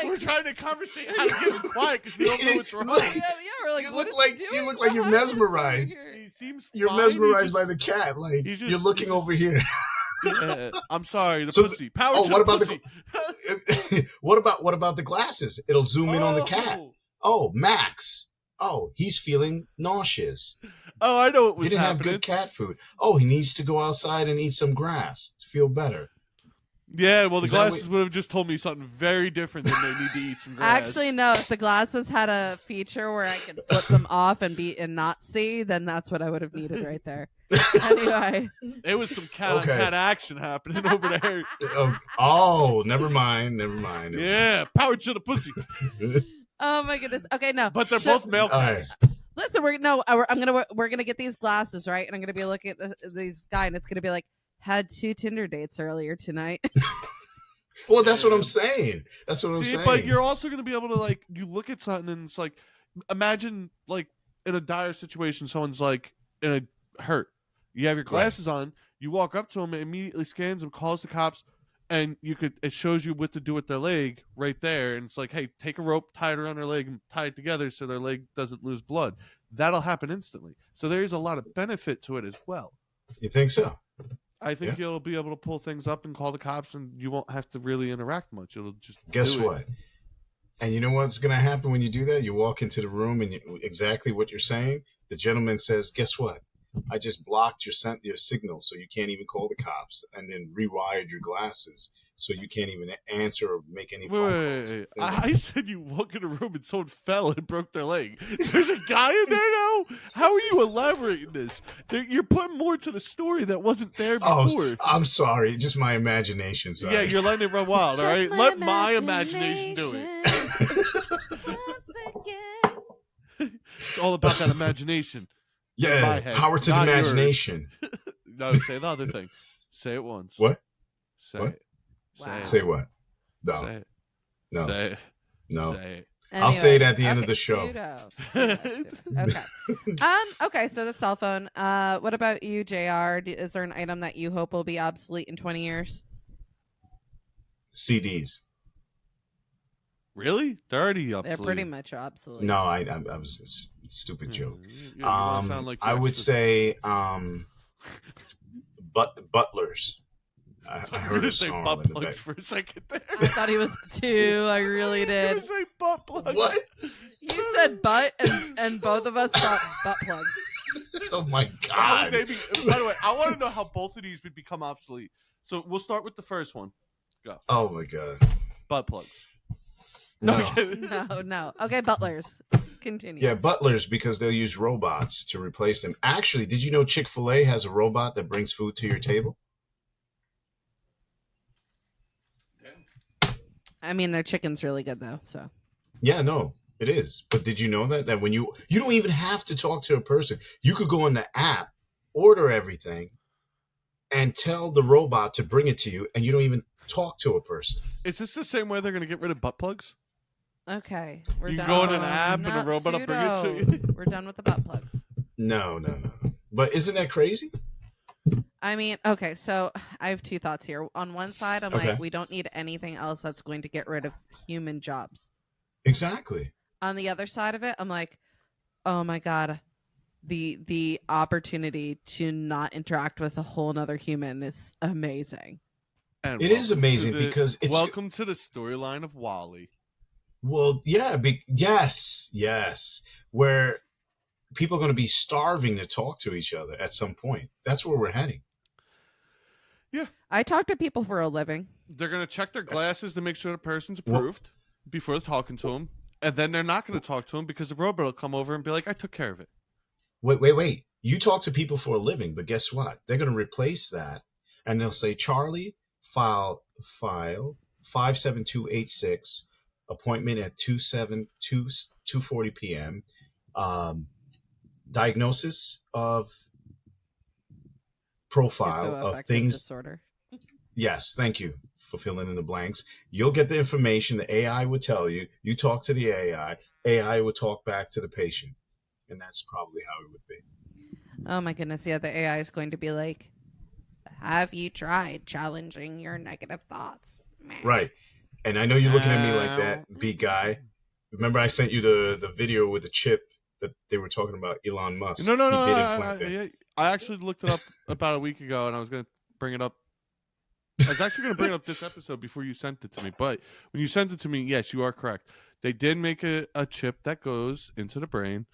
We're trying to conversate how to get him quiet because we don't know what's wrong. We're like, you look like you're mesmerized. He seems You're fine. mesmerized by the cat. Like, you're looking over here. Yeah, I'm sorry, pussy. Power to what about pussy. What about the glasses? It'll zoom in on the cat. Oh, Max. Oh, he's feeling nauseous. Oh, I know what was happening. He didn't have good cat food. Oh, he needs to go outside and eat some grass to feel better. Yeah, well, the glasses would have just told me something very different than they need to eat some grass. Actually, no. If the glasses had a feature where I could flip them off and not see, then that's what I would have needed right there. Anyway. It was some cat action happening over there. Oh, never mind. Yeah, power to the pussy. Oh my goodness. Okay, no. But they're both male cats. Listen, we're gonna get these glasses, right? And I'm gonna be looking at these guy, and it's gonna be like, had 2 Tinder dates earlier tonight. Well, that's what I'm saying. But you're also gonna be able to, like, you look at something and it's like, imagine like in a dire situation, someone's like in a hurt. You have your glasses on, You walk up to them, it immediately scans them, calls the cops, and it shows you what to do with their leg right there. And it's like, hey, take a rope, tie it around their leg, and tie it together so their leg doesn't lose blood. That'll happen instantly. So there is a lot of benefit to it as well. You think so? I think you'll be able to pull things up and call the cops, and you won't have to really interact much. It'll just guess what? And you know what's going to happen when you do that? You walk into the room and exactly what you're saying. The gentleman says, guess what? I just blocked your signal so you can't even call the cops, and then rewired your glasses so you can't even answer or make any phone calls. I said you walk in a room and someone fell and broke their leg. There's a guy in there now? How are you elaborating this? You're putting more to the story that wasn't there before. Oh, I'm sorry. Just my imagination. Sorry. Yeah, you're letting it run wild, all right? Let my imagination do it. It's all about that imagination. Yeah, power to the imagination. No, say the other thing. Say it once. What? Say what? It. Say it. Say what? No. Say it. No. Say it. No. Say it. Anyway, I'll say it at the end of the show. Okay. Okay, so the cell phone. What about you, JR? Is there an item that you hope will be obsolete in 20 years? CDs. Really? They're already obsolete. They're pretty much obsolete. No, I was a stupid joke. You sound like I would say butlers. I heard a song butt plugs for a second there. I thought he was too. I really did. I was gonna say butt plugs. What? You said butt, and both of us thought butt plugs. Oh my god! By the way, I want to know how both of these would become obsolete. So we'll start with the first one. Go. Oh my god! Butt plugs. No. No. Okay, butlers. Continue. Yeah, butlers, because they'll use robots to replace them. Actually, did you know Chick-fil-A has a robot that brings food to your table? I mean, their chicken's really good though. So. Yeah, no, it is. But did you know that when you don't even have to talk to a person. You could go on the app, order everything, and tell the robot to bring it to you, and you don't even talk to a person. Is this the same way they're going to get rid of butt plugs? Okay, you go on an app and a robot will bring it to you. We're done with the butt plugs. No. But isn't that crazy? I mean, okay, so I have two thoughts here. On one side, I'm like, we don't need anything else that's going to get rid of human jobs. Exactly. On the other side of it, I'm like, oh my god, the opportunity to not interact with a whole nother human is amazing. And it is amazing because it's welcome to the storyline of WALL-E. Well, yeah, yes, where people are going to be starving to talk to each other at some point. That's where we're heading. Yeah. I talk to people for a living. They're going to check their glasses to make sure the person's approved before talking to them. And then they're not going to talk to them because the robot will come over and be like, I took care of it. Wait. You talk to people for a living, but guess what? They're going to replace that. And they'll say, Charlie, file 57286, appointment at 2:40 p.m. Diagnosis of profile of things. Disorder. Yes, thank you for filling in the blanks. You'll get the information the AI would tell you. You talk to the AI. AI would talk back to the patient. And that's probably how it would be. Oh my goodness. Yeah, the AI is going to be like, have you tried challenging your negative thoughts? Right. And I know you're looking at me like that, big guy. Remember I sent you the video with the chip that they were talking about Elon Musk. No. I actually looked it up about a week ago, and I was going to bring it up. I was actually going to bring it up this episode before you sent it to me. But when you sent it to me, yes, you are correct. They did make a chip that goes into the brain,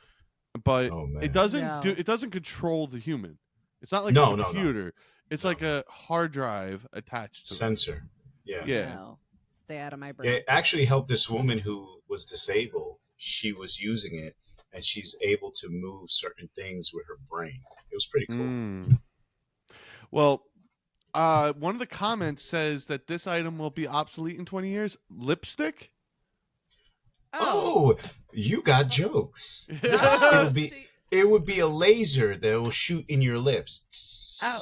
but it doesn't control the human. It's not like a computer. No. It's like a hard drive attached to sensor. Yeah. No. Stay out of my brain. It actually helped this woman who was disabled. She was using it, and she's able to move certain things with her brain. It was pretty cool. Well, one of the comments says that this item will be obsolete in 20 years. Lipstick? Oh, you got jokes. Yes, it would be a laser that will shoot in your lips. Oh.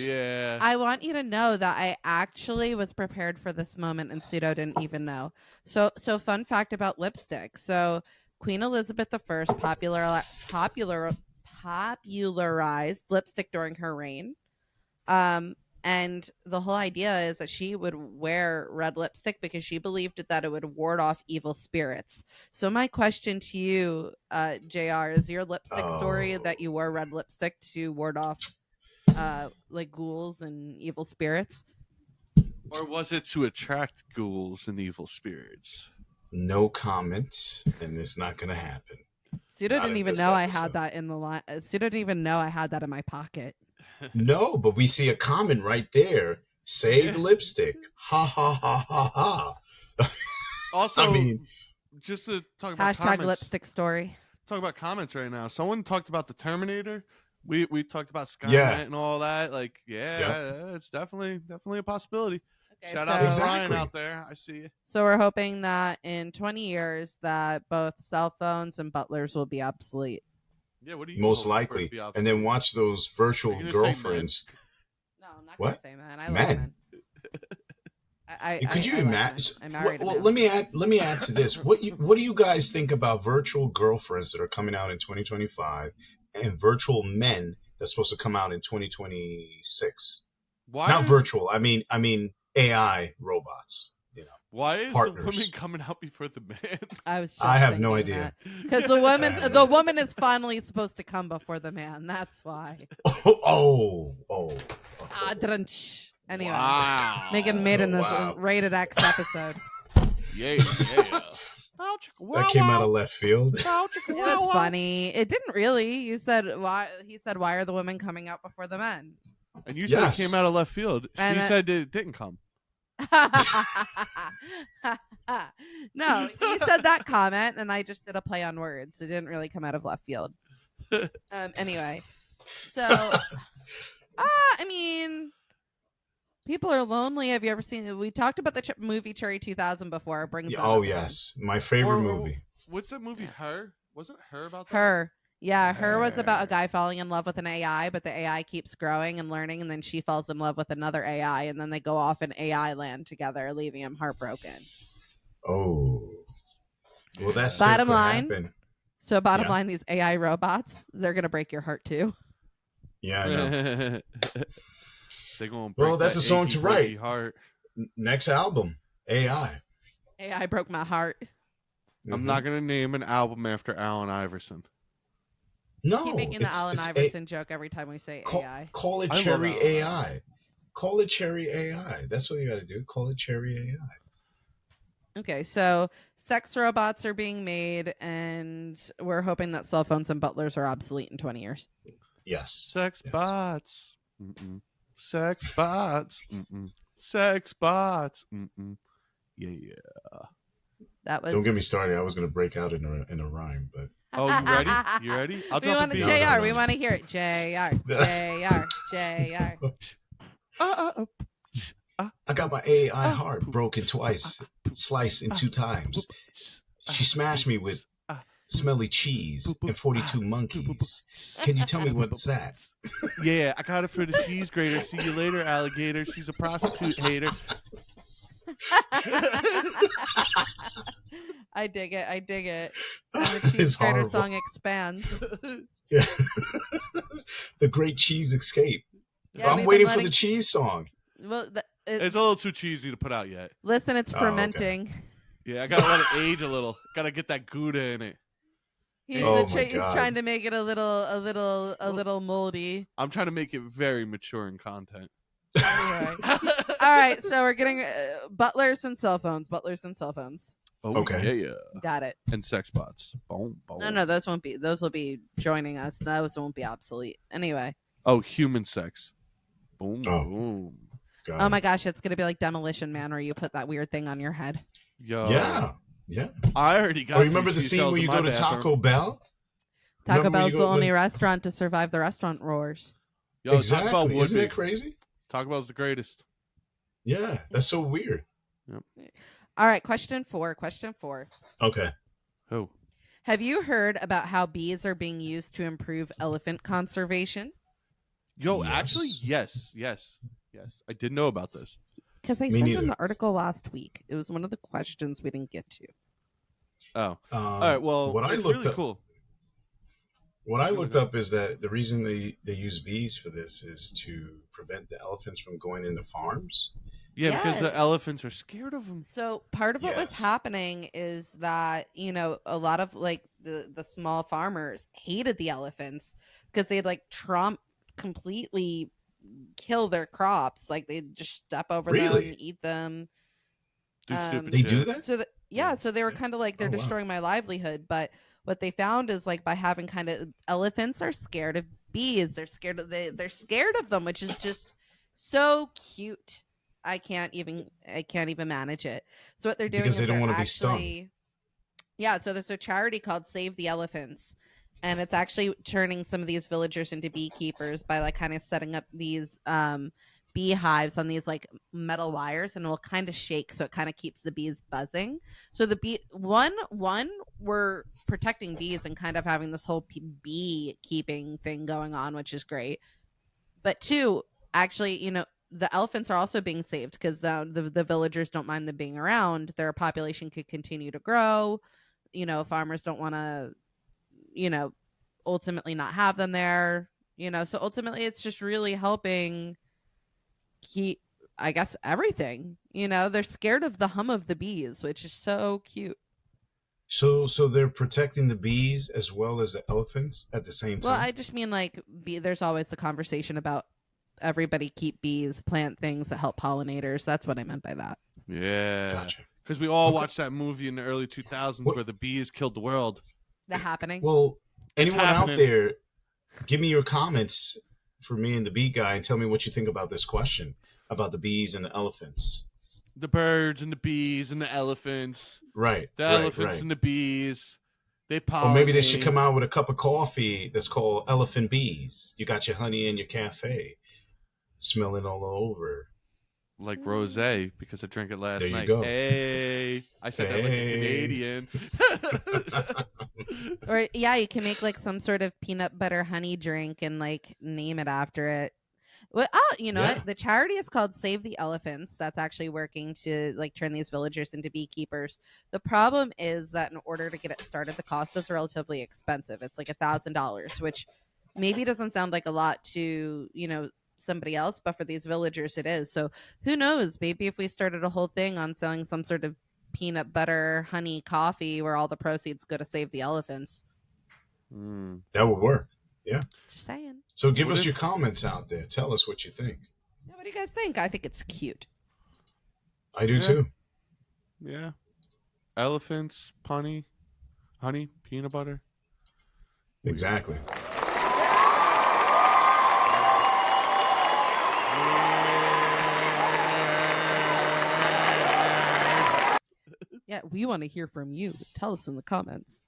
Yeah. I want you to know that I actually was prepared for this moment, and Pseudo didn't even know. So fun fact about lipstick. So Queen Elizabeth I popularized lipstick during her reign. And the whole idea is that she would wear red lipstick because she believed that it would ward off evil spirits. So my question to you, JR, is your lipstick story that you wore red lipstick to ward off like ghouls and evil spirits? Or was it to attract ghouls and evil spirits? No comment, and it's not going to happen. Suda didn't even know I had that in the line. Suda didn't even know I had that in my pocket. No, but we see a comment right there. Save lipstick. Ha ha ha ha ha. Also, I mean, just to talk about hashtag comments, lipstick story. talk about comments right now. Someone talked about the Terminator. We talked about Skynet and all that. Like, it's definitely a possibility. Okay, Shout out to Ryan out there. I see you. So we're hoping that in 20 years that both cell phones and butlers will be obsolete. Yeah, what do you most likely? And then watch those virtual girlfriends. No, I'm not what? Gonna say man. I love men. Could you imagine? I'm married. Well, let me add to this. What do you guys think about virtual girlfriends that are coming out in 2025 and virtual men that's supposed to come out in 2026? Why not virtual? I mean AI robots. You know, why is partners. the woman coming out before the man? I have no idea. Because the woman is finally supposed to come before the man. That's why. Anyway, wow. Megan made in this rated X episode. Yeah. That came out of left field. It was funny. It didn't really. You said why? He said, "Why are the women coming out before the men?" And you said it came out of left field. She said it didn't come. No, he said that comment, and I just did a play on words. It didn't really come out of left field. Anyway, so I mean, people are lonely. Have you ever seen? We talked about the movie Cherry 2000 before. Yes, my favorite movie. What's that movie? Her? Was it Her about that? Her? Yeah, Her was about a guy falling in love with an AI, but the AI keeps growing and learning, and then she falls in love with another AI, and then they go off in AI land together, leaving him heartbroken. Oh, well, that's bottom line. So bottom line, these AI robots, they're gonna break your heart too. Yeah, I know. They're gonna break well, that's a song to write. Heart. Next album, AI. AI broke my heart. I'm not gonna name an album after Allen Iverson. No, keep making the Allen Iverson joke every time we say AI. Call it Cherry AI. Call it Cherry AI. That's what you got to do. Call it Cherry AI. Okay, so sex robots are being made, and we're hoping that cell phones and butlers are obsolete in 20 years. Yes. Sex bots. Mm-mm. Sex bots. Mm-mm. Sex bots. Mm-mm. Yeah. That was. Don't get me started. I was going to break out in a rhyme, but. Oh, you ready? You ready? I'll drop a beat. JR. We want to hear it. JR. I got my AI heart broken twice, sliced in 2 times. She smashed me with smelly cheese and 42 monkeys. Can you tell me what's that? Yeah, I got it for the cheese grater. See you later, alligator. She's a prostitute hater. I dig it. And the cheese grater song expands. Yeah. The Great Cheese Escape. Yeah, I'm waiting for the cheese song. Well, it's a little too cheesy to put out yet. Listen, it's fermenting. Okay. Yeah, I gotta let it age a little. Gotta get that Gouda in it. He's trying to make it a little moldy. I'm trying to make it very mature in content. Anyway. All right, so we're getting butlers and cell phones. Oh, okay. Yeah. Got it. And sex bots. Boom. No, those won't be. Those will be joining us. Those won't be obsolete. Anyway. Oh, human sex. Boom. Boom. Oh my gosh, it's gonna be like Demolition Man, where you put that weird thing on your head. Yo. Yeah. I already got. Oh, remember the scene where you go to Taco Bell? Taco Bell's the only restaurant to survive the restaurant wars. Yo, exactly. Taco Bell Isn't it crazy? Taco Bell's the greatest. Yeah, that's so weird. Yep. All right, question 4. Okay. Who? Have you heard about how bees are being used to improve elephant conservation? Yo, actually, yes. I did know about this. Because I sent them the article last week. It was one of the questions we didn't get to. Oh. All right, well, it's really cool. What I looked up is that the reason they use bees for this is to prevent the elephants from going into farms. Yeah, because the Yes. elephants are scared of them. So part of what was Yes. happening is that, you know, a lot of like the small farmers hated the elephants because they'd like completely kill their crops. Like they'd just step over them Really? and eat them. Do stupid They shit. do that? So so they were kind of like, they're Oh, wow. destroying my livelihood. But what they found is like by having kind of elephants are scared of bees. They're scared of them, which is just so cute. I can't even manage it. So what they're doing Because is they don't they're want to be stung. actually, yeah. So there's a charity called Save the Elephants, and it's actually turning some of these villagers into beekeepers by like kind of setting up these beehives on these like metal wires, and it will kind of shake, so it kind of keeps the bees buzzing. So the bee one we're protecting bees and kind of having this whole bee keeping thing going on, which is great. But two, actually, you know, the elephants are also being saved because the villagers don't mind them being around. Their population could continue to grow. You know, farmers don't want to, you know, ultimately not have them there. You know, so ultimately it's just really helping keep, I guess, everything. You know, they're scared of the hum of the bees, which is so cute. So they're protecting the bees as well as the elephants at the same time? Well, I just mean like there's always the conversation about everybody keep bees, plant things that help pollinators. That's what I meant by that. Yeah. Gotcha. Because we all watched that movie in the early 2000s What? where the bees killed the world. The happening. Well, anyone out happening. there, give me your comments for me and the bee guy and tell me what you think about this question about the bees and the elephants. The birds and the bees and the elephants. Right. The right, elephants right. and the bees. They pollinate. Or maybe they should come out with a cup of coffee that's called Elephant Bees. You got your honey in your cafe, smelling all over. Like rosé, because I drank it last There you night. go. Hey, I said that like a Canadian. Or yeah, you can make like some sort of peanut butter honey drink and like name it after it. Well, you know Yeah. what? The charity is called Save the Elephants. That's actually working to like turn these villagers into beekeepers. The problem is that in order to get it started, the cost is relatively expensive. It's like $1,000, which maybe doesn't sound like a lot to, you know, somebody else, but for these villagers it is. So who knows? Maybe if we started a whole thing on selling some sort of peanut butter honey coffee where all the proceeds go to save the elephants. That would work. Yeah. Just saying. So give What us if- your comments out there. Tell us what you think. Yeah, what do you guys think? I think it's cute. I do Yeah. too. Yeah. Elephants, honey, peanut butter. Exactly. Yeah, we want to hear from you. Tell us in the comments.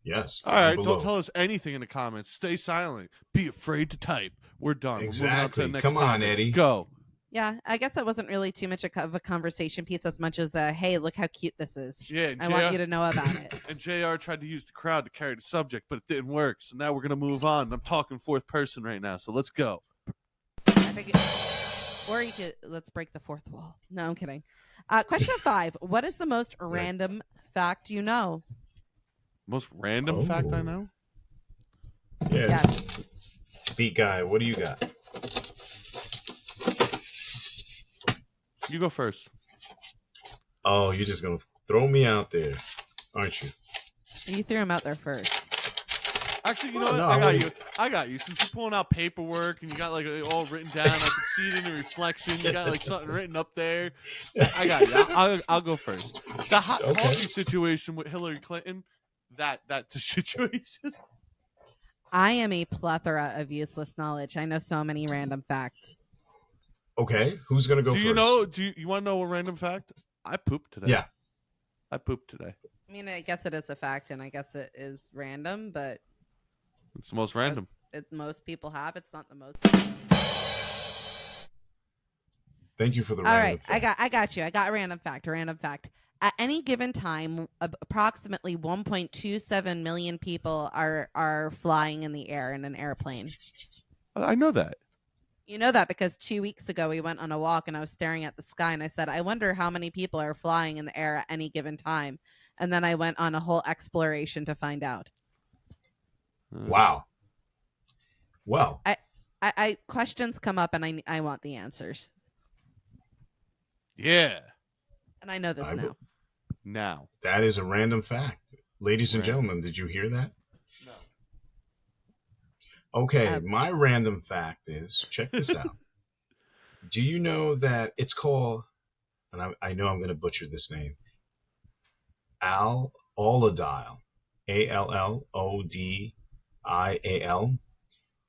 Yes. All right, below. don't tell us anything in the comments. Stay silent. Be afraid to type. We're done. We're moving on to Exactly. the next Come on, topic. Eddie. Go. Yeah, I guess that wasn't really too much of a conversation piece as much as hey, look how cute this is. Yeah, and I want you to know about it. And JR tried to use the crowd to carry the subject, but it didn't work. So now we're going to move on. I'm talking fourth person right now, so let's go. I think or you could, let's break the fourth wall. No, I'm kidding. Question 5. What is the most random fact you know? Most random fact I Oh. know? Yeah. Yes. Beat guy, what do you got? You go first. Oh, you're just going to throw me out there, aren't you? You threw him out there first. Actually, you Well, know no, what? I I mean- got you. I got you. Since you're pulling out paperwork and you got like it all written down, I can see it in the reflection. You got like something written up there. I got you. I'll go first. The hot Okay. coffee situation with Hillary Clinton. That's a situation. I am a plethora of useless knowledge. I know so many random facts. Okay, who's going to go Do first? you know? You want to know a random fact? I pooped today. Yeah. I pooped today. I mean, I guess it is a fact, and I guess it is random, but It's the most random. most people have. It's not the most. Thank you for the All random right, fact. I got you. I got a random fact. A random fact. At any given time, approximately 1.27 million people are flying in the air in an airplane. I know that. You know that because 2 weeks ago we went on a walk and I was staring at the sky and I said, I wonder how many people are flying in the air at any given time. And then I went on a whole exploration to find out. Wow. Well, I questions come up and I want the answers. Yeah. And I know this now. Now. That is a random fact. Ladies and gentlemen, did you hear that? No. Okay, my random fact is, check this out. Do you know that it's called, and I know I'm going to butcher this name, Allodial, Allodial.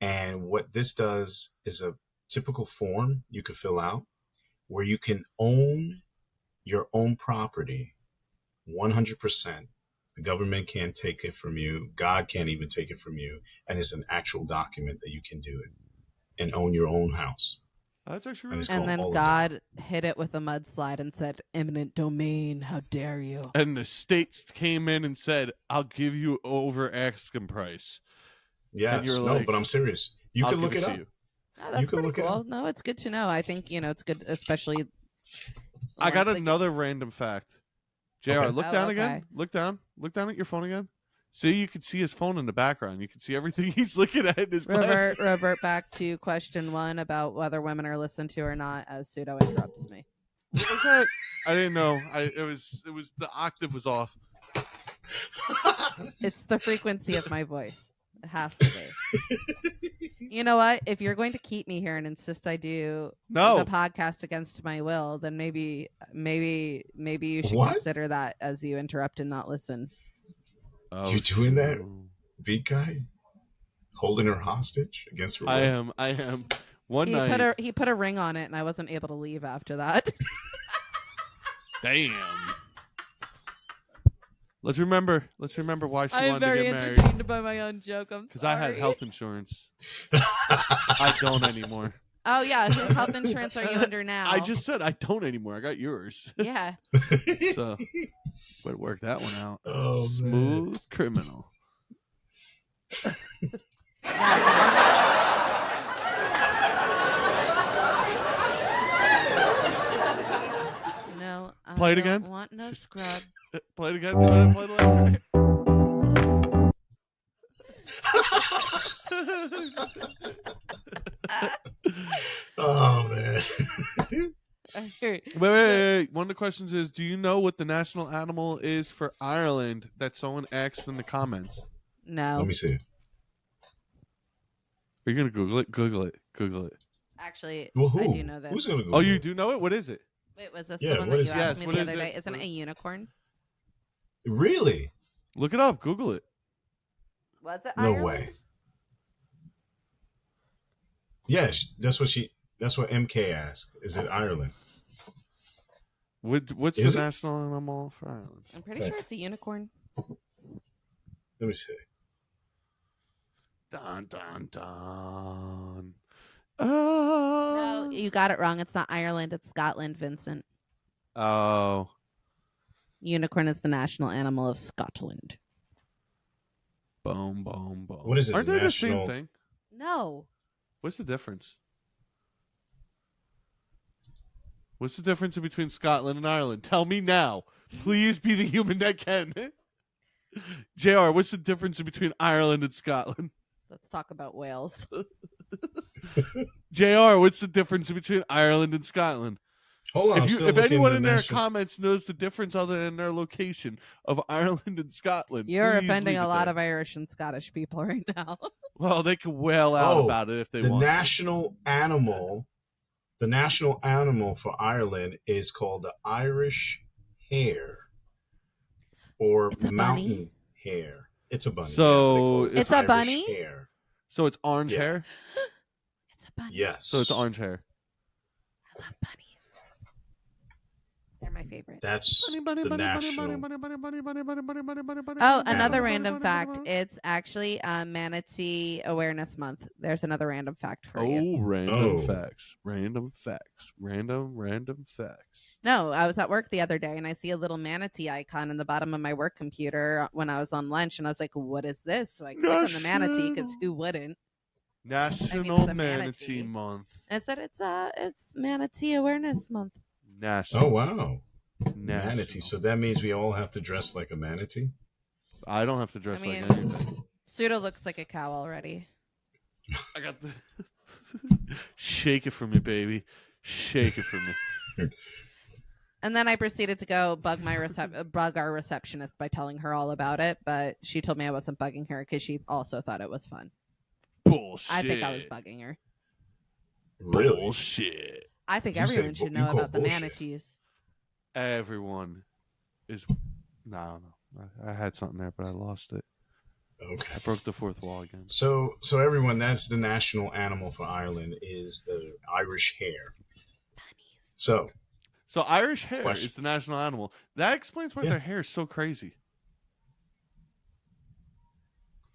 And what this does is a typical form you could fill out where you can own your own property 100%. The government can't take it from you. God can't even take it from you. And it's an actual document that you can do it and own your own house. That's actually really cool. And then God hit it with a mudslide and said, "Eminent domain, how dare you?" And the states came in and said, "I'll give you over asking price." Yes, no, but I'm serious. You can look it up. Oh, that's pretty cool. No, it's good to know. I think, it's good, especially. I got another random fact. JR, Okay. look down again. Look down. Look down at your phone again. See, you can see his phone in the background. You can see everything he's looking at in his glasses. Revert back to question 1 about whether women are listened to or not, as Pseudo interrupts me. What was that? I didn't know. It was the octave was off. It's the frequency of my voice. It has to be. You know what? If you're going to keep me here and insist I do the podcast against my will, then maybe you should consider that as you interrupt and not listen. Oh, you doing that, big guy? Holding her hostage against her will? I am. One night he put a ring on it, and I wasn't able to leave after that. Damn. Let's remember why she wanted to get married. I'm very entertained by my own joke. I'm sorry. Because I had health insurance. I don't anymore. Oh, yeah. Whose health insurance are you under now? I just said I don't anymore. I got yours. Yeah. So, better work that one out. Oh, smooth man. Criminal. No. Play it again. I don't want no scrub. Play it again. Play it again. Oh, man. Wait. One of the questions is, do you know what the national animal is for Ireland that someone asked in the comments? No. Let me see. Are you going to Google it? Google it. Actually, well, I do know this. Who's going to Google it? Oh, you do know it? What is it? Wait, was this the one that you asked me the other day? Isn't it a unicorn? Really? Look it up. Google it. Was it No Ireland? way. Yes, that's what MK asked. Is it Ireland? What's the national animal for Ireland? I'm pretty sure it's a unicorn. Let me see. Dun, dun, dun. No, you got it wrong. It's not Ireland. It's Scotland, Vincent. Oh. Unicorn is the national animal of Scotland. Boom, boom, boom. What is it? Aren't they the same thing? No. What's the difference? What's the difference between Scotland and Ireland? Tell me now. Please be the human that can. JR, what's the difference between Ireland and Scotland? Let's talk about Wales. JR, what's the difference between Ireland and Scotland? Hold on. If anyone in their comments knows the difference other than their location of Ireland and Scotland, you're offending a lot of Irish and Scottish people right now. Well, they can wail out about it if they want. The national animal for Ireland is called the Irish hare, or mountain hare. It's a bunny. So it's a bunny. Hare. So it's orange hair. It's a bunny. Yes. So it's orange hair. I love bunnies. They're my favorite. That's the national. Oh, another random fact. It's actually Manatee Awareness Month. There's another random fact for you. Oh, random facts. Random facts. Random facts. No, I was at work the other day and I see a little manatee icon in the bottom of my work computer when I was on lunch, and I was like, what is this? So I click on the manatee because who wouldn't? National Manatee Month. And I said it's Manatee Awareness Month. National. Oh, wow. National. Manatee. So that means we all have to dress like a manatee? I don't have to dress like anything. Pseudo looks like a cow already. I got the shake it for me, baby. Shake it for me. And then I proceeded to go bug our receptionist by telling her all about it, but she told me I wasn't bugging her because she also thought it was fun. Bullshit. I think I was bugging her. Really? Bullshit. I think You everyone say should you know call about the bullshit. manatees. Everyone is. No. I had something there, but I lost it. Okay. I broke the fourth wall again. So everyone, that's the national animal for Ireland is the Irish hare. So Irish hare Question. is the national animal. That explains why Yeah. their hair is so crazy.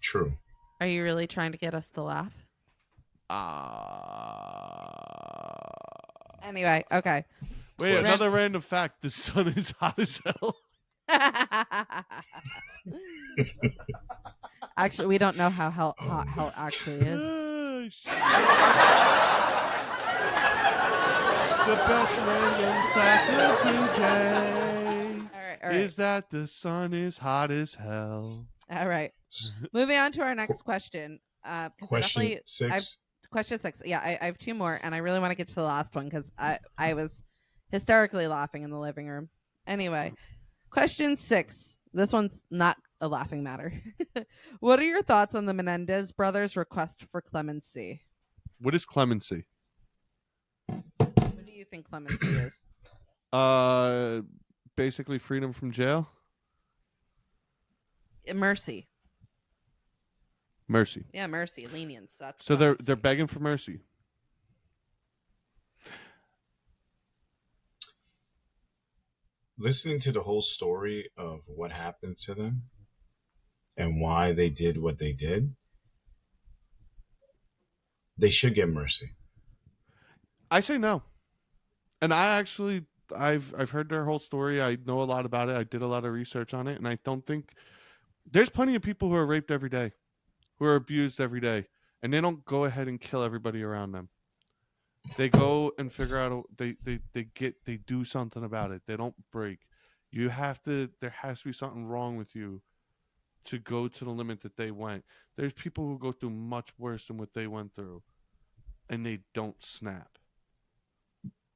true. Are you really trying to get us to laugh? Anyway, okay. Wait, What? another random fact. The sun is hot as hell. Actually, we don't know how hot hell actually is. Oh, shit. The best random fact of the day All right. is that the sun is hot as hell. All right. Moving on to our next question. Question 6. Question 6. Yeah, I have 2 more, and I really want to get to the last one because I was hysterically laughing in the living room. Anyway, question 6. This one's not a laughing matter. What are your thoughts on the Menendez brothers' request for clemency? What is clemency? What do you think clemency is? Basically freedom from jail. Mercy. Mercy. Yeah, mercy, lenience. That's So clemency. they're begging for mercy. Listening to the whole story of what happened to them and why they did what they did, they should get mercy. I say no. And I've heard their whole story. I know a lot about it. I did a lot of research on it, and I don't think there's plenty of people who are raped every day, who are abused every day, and they don't go ahead and kill everybody around them. They go and figure out they do something about it. They don't break. There has to be something wrong with you to go to the limit that they went. There's people who go through much worse than what they went through, and they don't snap.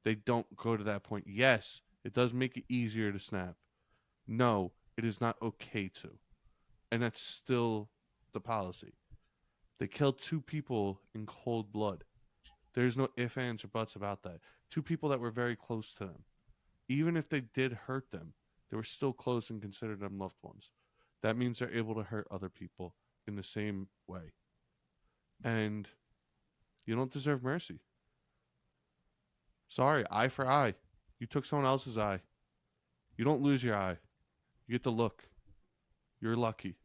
They don't go to that point. Yes, it does make it easier to snap. No, it is not okay to. And that's still the policy. They killed 2 people in cold blood. There's no ifs, ands, or buts about that. 2 people that were very close to them. Even if they did hurt them, they were still close and considered them loved ones. That means they're able to hurt other people in the same way. And you don't deserve mercy. Sorry, eye for eye. You took someone else's eye. You don't lose your eye. You get to look. You're lucky.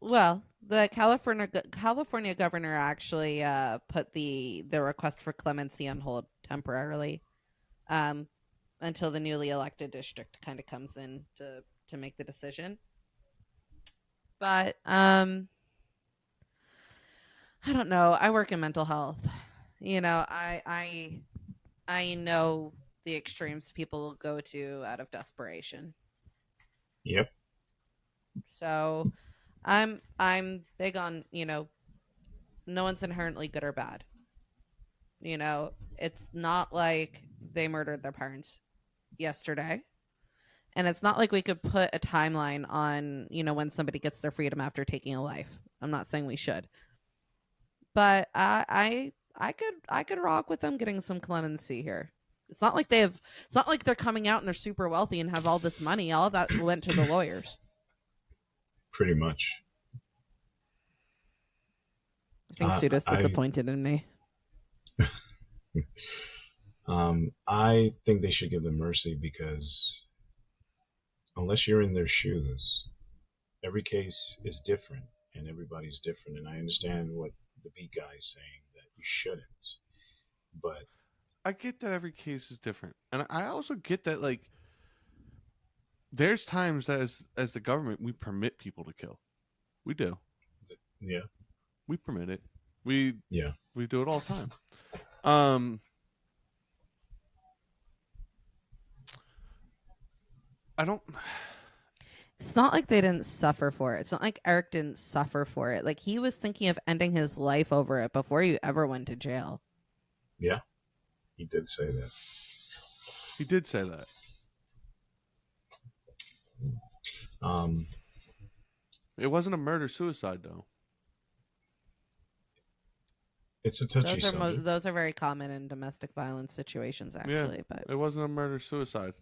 Well, the California governor actually put the request for clemency on hold temporarily until the newly elected district kind of comes in to make the decision. But I don't know. I work in mental health. You know, I know the extremes people will go to out of desperation. Yep. So I'm big on, no one's inherently good or bad. It's not like they murdered their parents yesterday. And it's not like we could put a timeline on, when somebody gets their freedom after taking a life. I'm not saying we should. But I could rock with them getting some clemency here. It's not like they're coming out and they're super wealthy and have all this money. All of that went to the lawyers. Pretty much. I think Suda's disappointed in me. I think they should give them mercy because unless you're in their shoes, every case is different and everybody's different. And I understand what the beat guy is saying, that you shouldn't. But I get that every case is different. And I also get that, like, there's times that as the government, we permit people to kill. We do. Yeah. We permit it. We do it all the time. It's not like they didn't suffer for it. It's not like Eric didn't suffer for it. Like, he was thinking of ending his life over it before he ever went to jail. Yeah, he did say that. He did say that. It wasn't a murder-suicide, though. It's a touchy subject. Those are very common in domestic violence situations, actually. Yeah, but it wasn't a murder-suicide.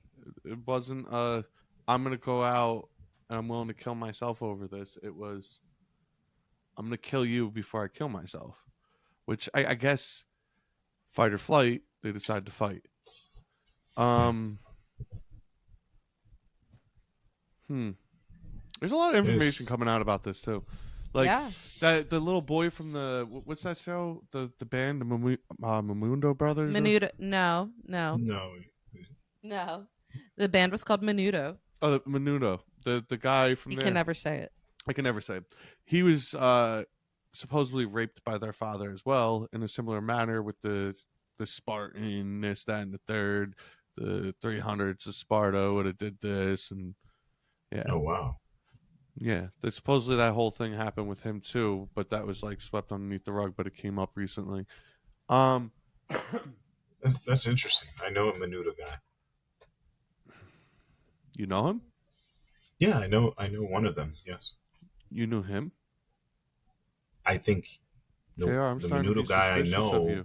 It wasn't I'm going to go out and I'm willing to kill myself over this. It was, I'm going to kill you before I kill myself. Which I guess, fight or flight, they decide to fight. There's a lot of information coming out about this too. Like that the little boy from the what's that show? The band, the Mamundo Brothers? Menudo. No. The band was called Menudo. Oh, Menudo. The guy from there. You can never say it. I can never say it. He was supposedly raped by their father as well, in a similar manner with the Spartan, this, that, and the third, the 300s of Sparta would have did this, and yeah. Oh wow. Yeah, supposedly that whole thing happened with him too, but that was like swept underneath the rug. But it came up recently. That's interesting. I know a Menudo guy. You know him? Yeah, I know one of them. Yes. You knew him? I think the Menudo guy I know.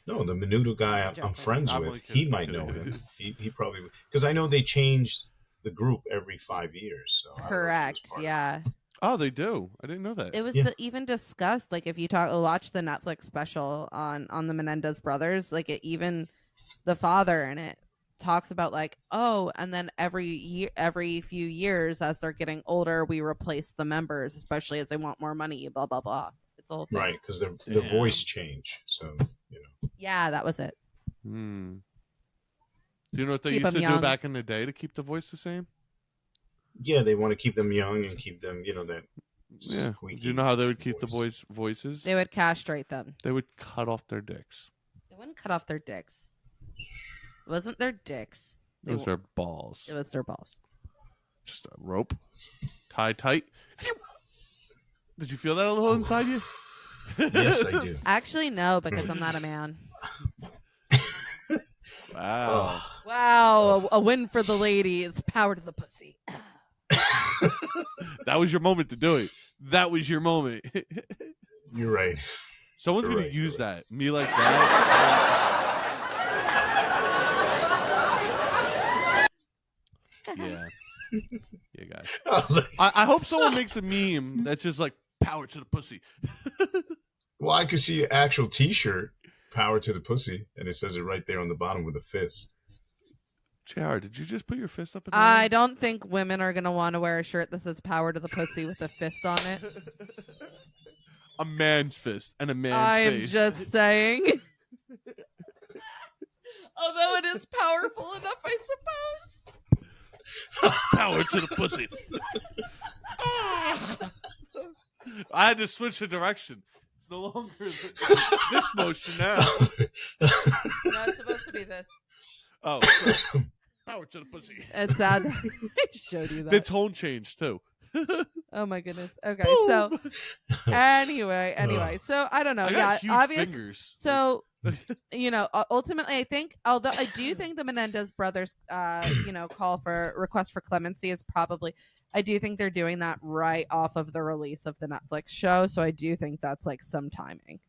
No, the Menudo guy I'm friends with. He might know him. He probably, because I know they changed the group every 5 years. So correct. Yeah. Oh, they do. I didn't know that. It was even discussed. Like, if you watch the Netflix special on the Menendez brothers, like even the father in it talks about like, oh, and then every few years as they're getting older, we replace the members, especially as they want more money. Blah blah blah. It's a whole thing. Right, because the voice change. So Yeah, that was it. Do you know what they used to do back in the day to keep the voice the same? Yeah, they want to keep them young and keep them, that. Yeah. Do you know how they would keep the boys' voices? They would castrate them. They would cut off their dicks. They wouldn't cut off their dicks. It wasn't their dicks. It was their balls. It was their balls. Just a rope, tied tight. Did you feel that a little inside you? Yes, I do. Actually, no, because I'm not a man. Wow. Wow, a win for the ladies. Power to the pussy. That was your moment to do it. That was your moment. You're right. Someone's going to use that. Me like that. Yeah. Yeah, guys. I hope someone makes a meme that's just like, power to the pussy. Well, I could see an actual t-shirt, power to the pussy, and it says it right there on the bottom with a fist. JR, did you just put your fist up? I don't think women are going to want to wear a shirt that says power to the pussy with a fist on it. A man's fist and a man's face. I'm just saying. Although it is powerful enough, I suppose. Power to the pussy. I had to switch the direction. It's no longer this motion now. No, it's supposed to be this. Oh, power to the pussy. It's sad that I showed you that. The tone changed too. Oh my goodness. Okay, so anyway, so I don't know. Obviously. Fingers. So ultimately, I think, although I do think the Menendez brothers, request for clemency is probably, I do think they're doing that right off of the release of the Netflix show. So I do think that's like some timing,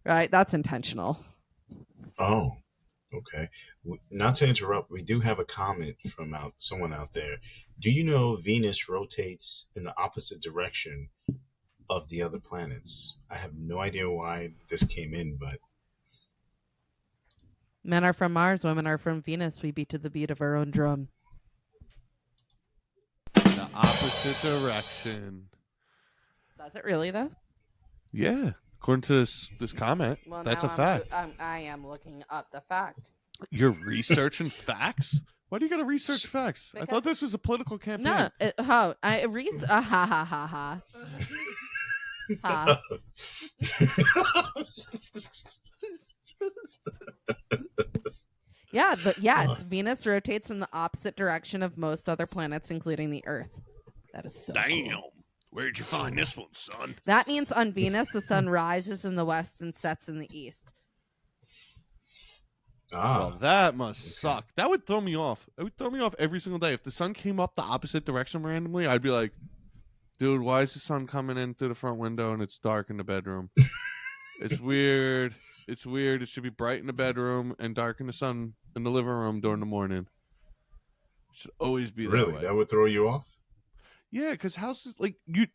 right? That's intentional. Oh, okay. Not to interrupt, we do have a comment from someone out there. Do you know Venus rotates in the opposite direction of the other planets? I have no idea why this came in, but men are from Mars, women are from Venus. We beat to the beat of our own drum. The opposite direction. Does it really, though? Yeah. According to this comment, well, that's a fact. I am looking up the fact. You're researching facts? Why do you got to research facts? Because I thought this was a political campaign. No. Ha ha ha ha. Ha. Yeah, but yes, Venus rotates in the opposite direction of most other planets, including the Earth. That is so cool. Where'd you find this one, son? That means on Venus, the sun rises in the west and sets in the east. Well, that must suck. That would throw me off. It would throw me off every single day. If the sun came up the opposite direction randomly, I'd be like, dude, why is the sun coming in through the front window and it's dark in the bedroom? It's weird. It's weird. It should be bright in the bedroom and dark in the living room during the morning. It should always be that way. Really? That would throw you off? Yeah, because houses, like, you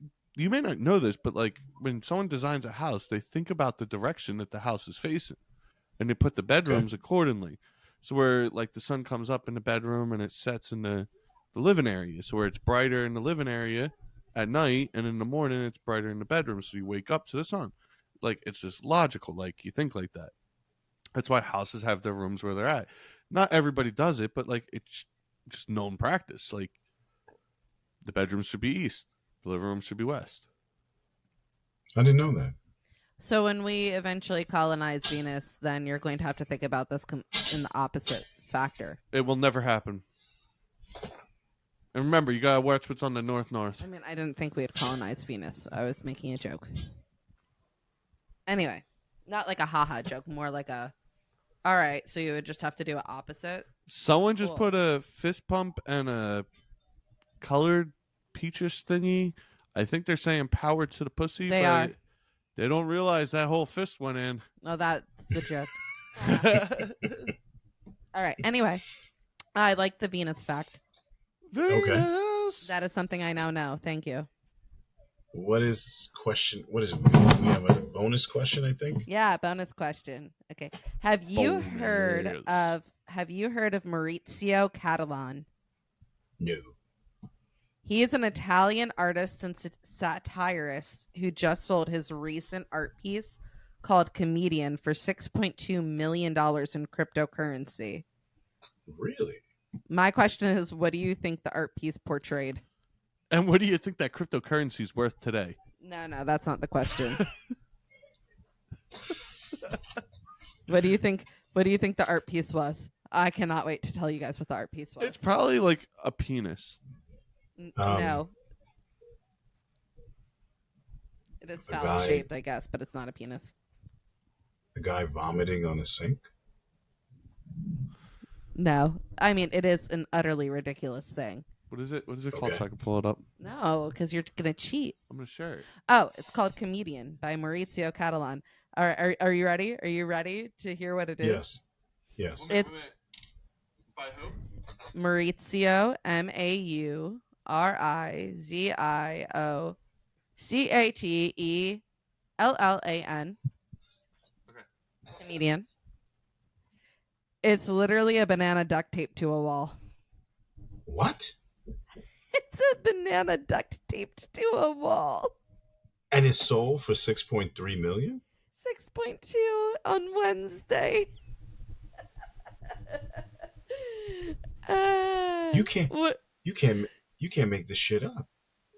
may not know this, but, like, when someone designs a house, they think about the direction that the house is facing, and they put the bedrooms accordingly. So where, like, the sun comes up in the bedroom and it sets in the living area. So where it's brighter in the living area at night, and in the morning it's brighter in the bedroom, so you wake up to the sun. Like, it's just logical. Like, you think like that. That's why houses have their rooms where they're at. Not everybody does it, but, like, it's just known practice. Like, the bedroom should be east. The living room should be west. I didn't know that. So when we eventually colonize Venus, then you're going to have to think about this in the opposite factor. It will never happen. And remember, you gotta watch what's on the north. I mean, I didn't think we'd colonize Venus. I was making a joke. Anyway, not like a haha joke, more like a, all right, so you would just have to do it opposite. Someone just put a fist pump and a colored peaches thingy. I think they're saying power to the pussy. They but are. They don't realize that whole fist went in. No, that's the joke. All right. Anyway, I like the Venus fact. Venus. That is something I now know. Thank you. What is it? We have a bonus question, I think. Yeah, bonus question. Okay. Have you heard of Maurizio Catalan? No. He is an Italian artist and satirist who just sold his recent art piece called Comedian for $6.2 million in cryptocurrency. Really? My question is, what do you think the art piece portrayed? And what do you think that cryptocurrency is worth today? No, that's not the question. What do you think the art piece was? I cannot wait to tell you guys what the art piece was. It's probably like a penis. No. It is phallic shaped, I guess, but it's not a penis. The guy vomiting on a sink? No. I mean, it is an utterly ridiculous thing. What is it called so I can pull it up? No, because you're going to cheat. I'm going to share it. Oh, it's called Comedian by Maurizio Catalan. Are you ready? Are you ready to hear what it is? Yes. It's by who? Maurizio, Maurizio Okay. Comedian. It's literally a banana duct taped to a wall. What? It's a banana duct taped to a wall. And it's sold for $6.3 million? 6.2 on Wednesday. You can't make this shit up.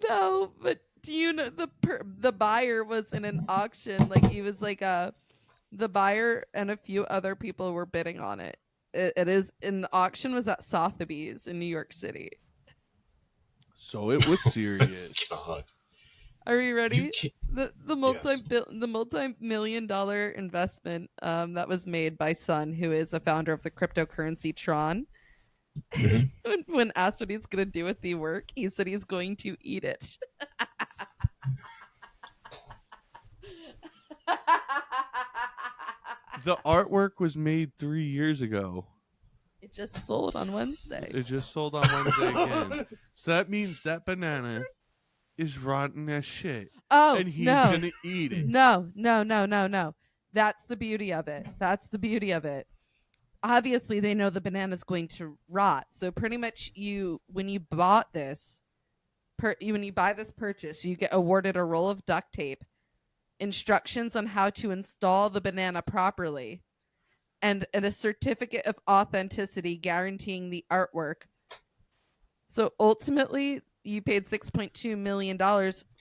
No, but do you know the buyer was in an auction? Like he was like the buyer and a few other people were bidding on it. It is in the auction was at Sotheby's in New York City. So it was serious. God. Are you ready? The multi-million-dollar investment that was made by Sun, who is a founder of the cryptocurrency Tron. When asked what he's going to do with the work, he said he's going to eat it. The artwork was made 3 years ago. It just sold on Wednesday. Again. So that means that banana is rotten as shit. Oh, and he's going to eat it. No. That's the beauty of it. Obviously, they know the banana's going to rot. So pretty much when you buy this purchase, you get awarded a roll of duct tape, instructions on how to install the banana properly, and a certificate of authenticity guaranteeing the artwork. So ultimately, you paid $6.2 million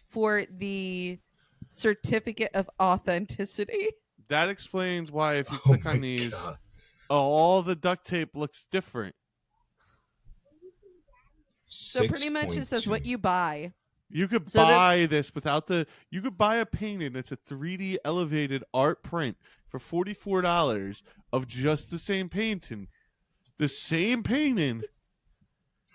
for the certificate of authenticity. That explains why if you click on these, all the duct tape looks different. So pretty much it says what you buy. You could buy this without you could buy a painting. It's a 3D elevated art print for $44 of just the same painting. The same painting.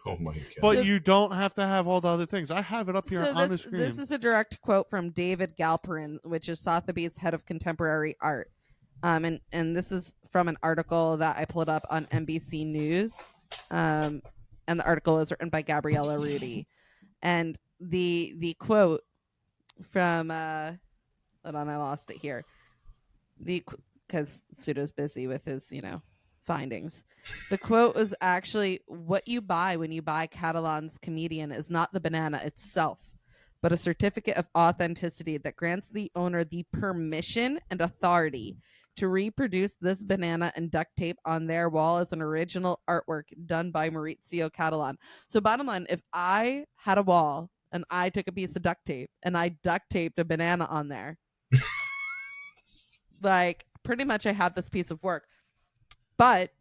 Oh my God. But you don't have to have all the other things. I have it up here on the screen. This is a direct quote from David Galperin, which is Sotheby's head of contemporary art. And this is from an article that I pulled up on NBC News. And the article is written by Gabriella Rudy. And the quote from hold on, I lost it here. Because Pseudo's busy with his, findings. The quote was actually, what you buy when you buy Catalan's comedian is not the banana itself, but a certificate of authenticity that grants the owner the permission and authority to reproduce this banana and duct tape on their wall as an original artwork done by Maurizio Catalan. So bottom line, if I had a wall and I took a piece of duct tape and I duct taped a banana on there, like pretty much I have this piece of work. But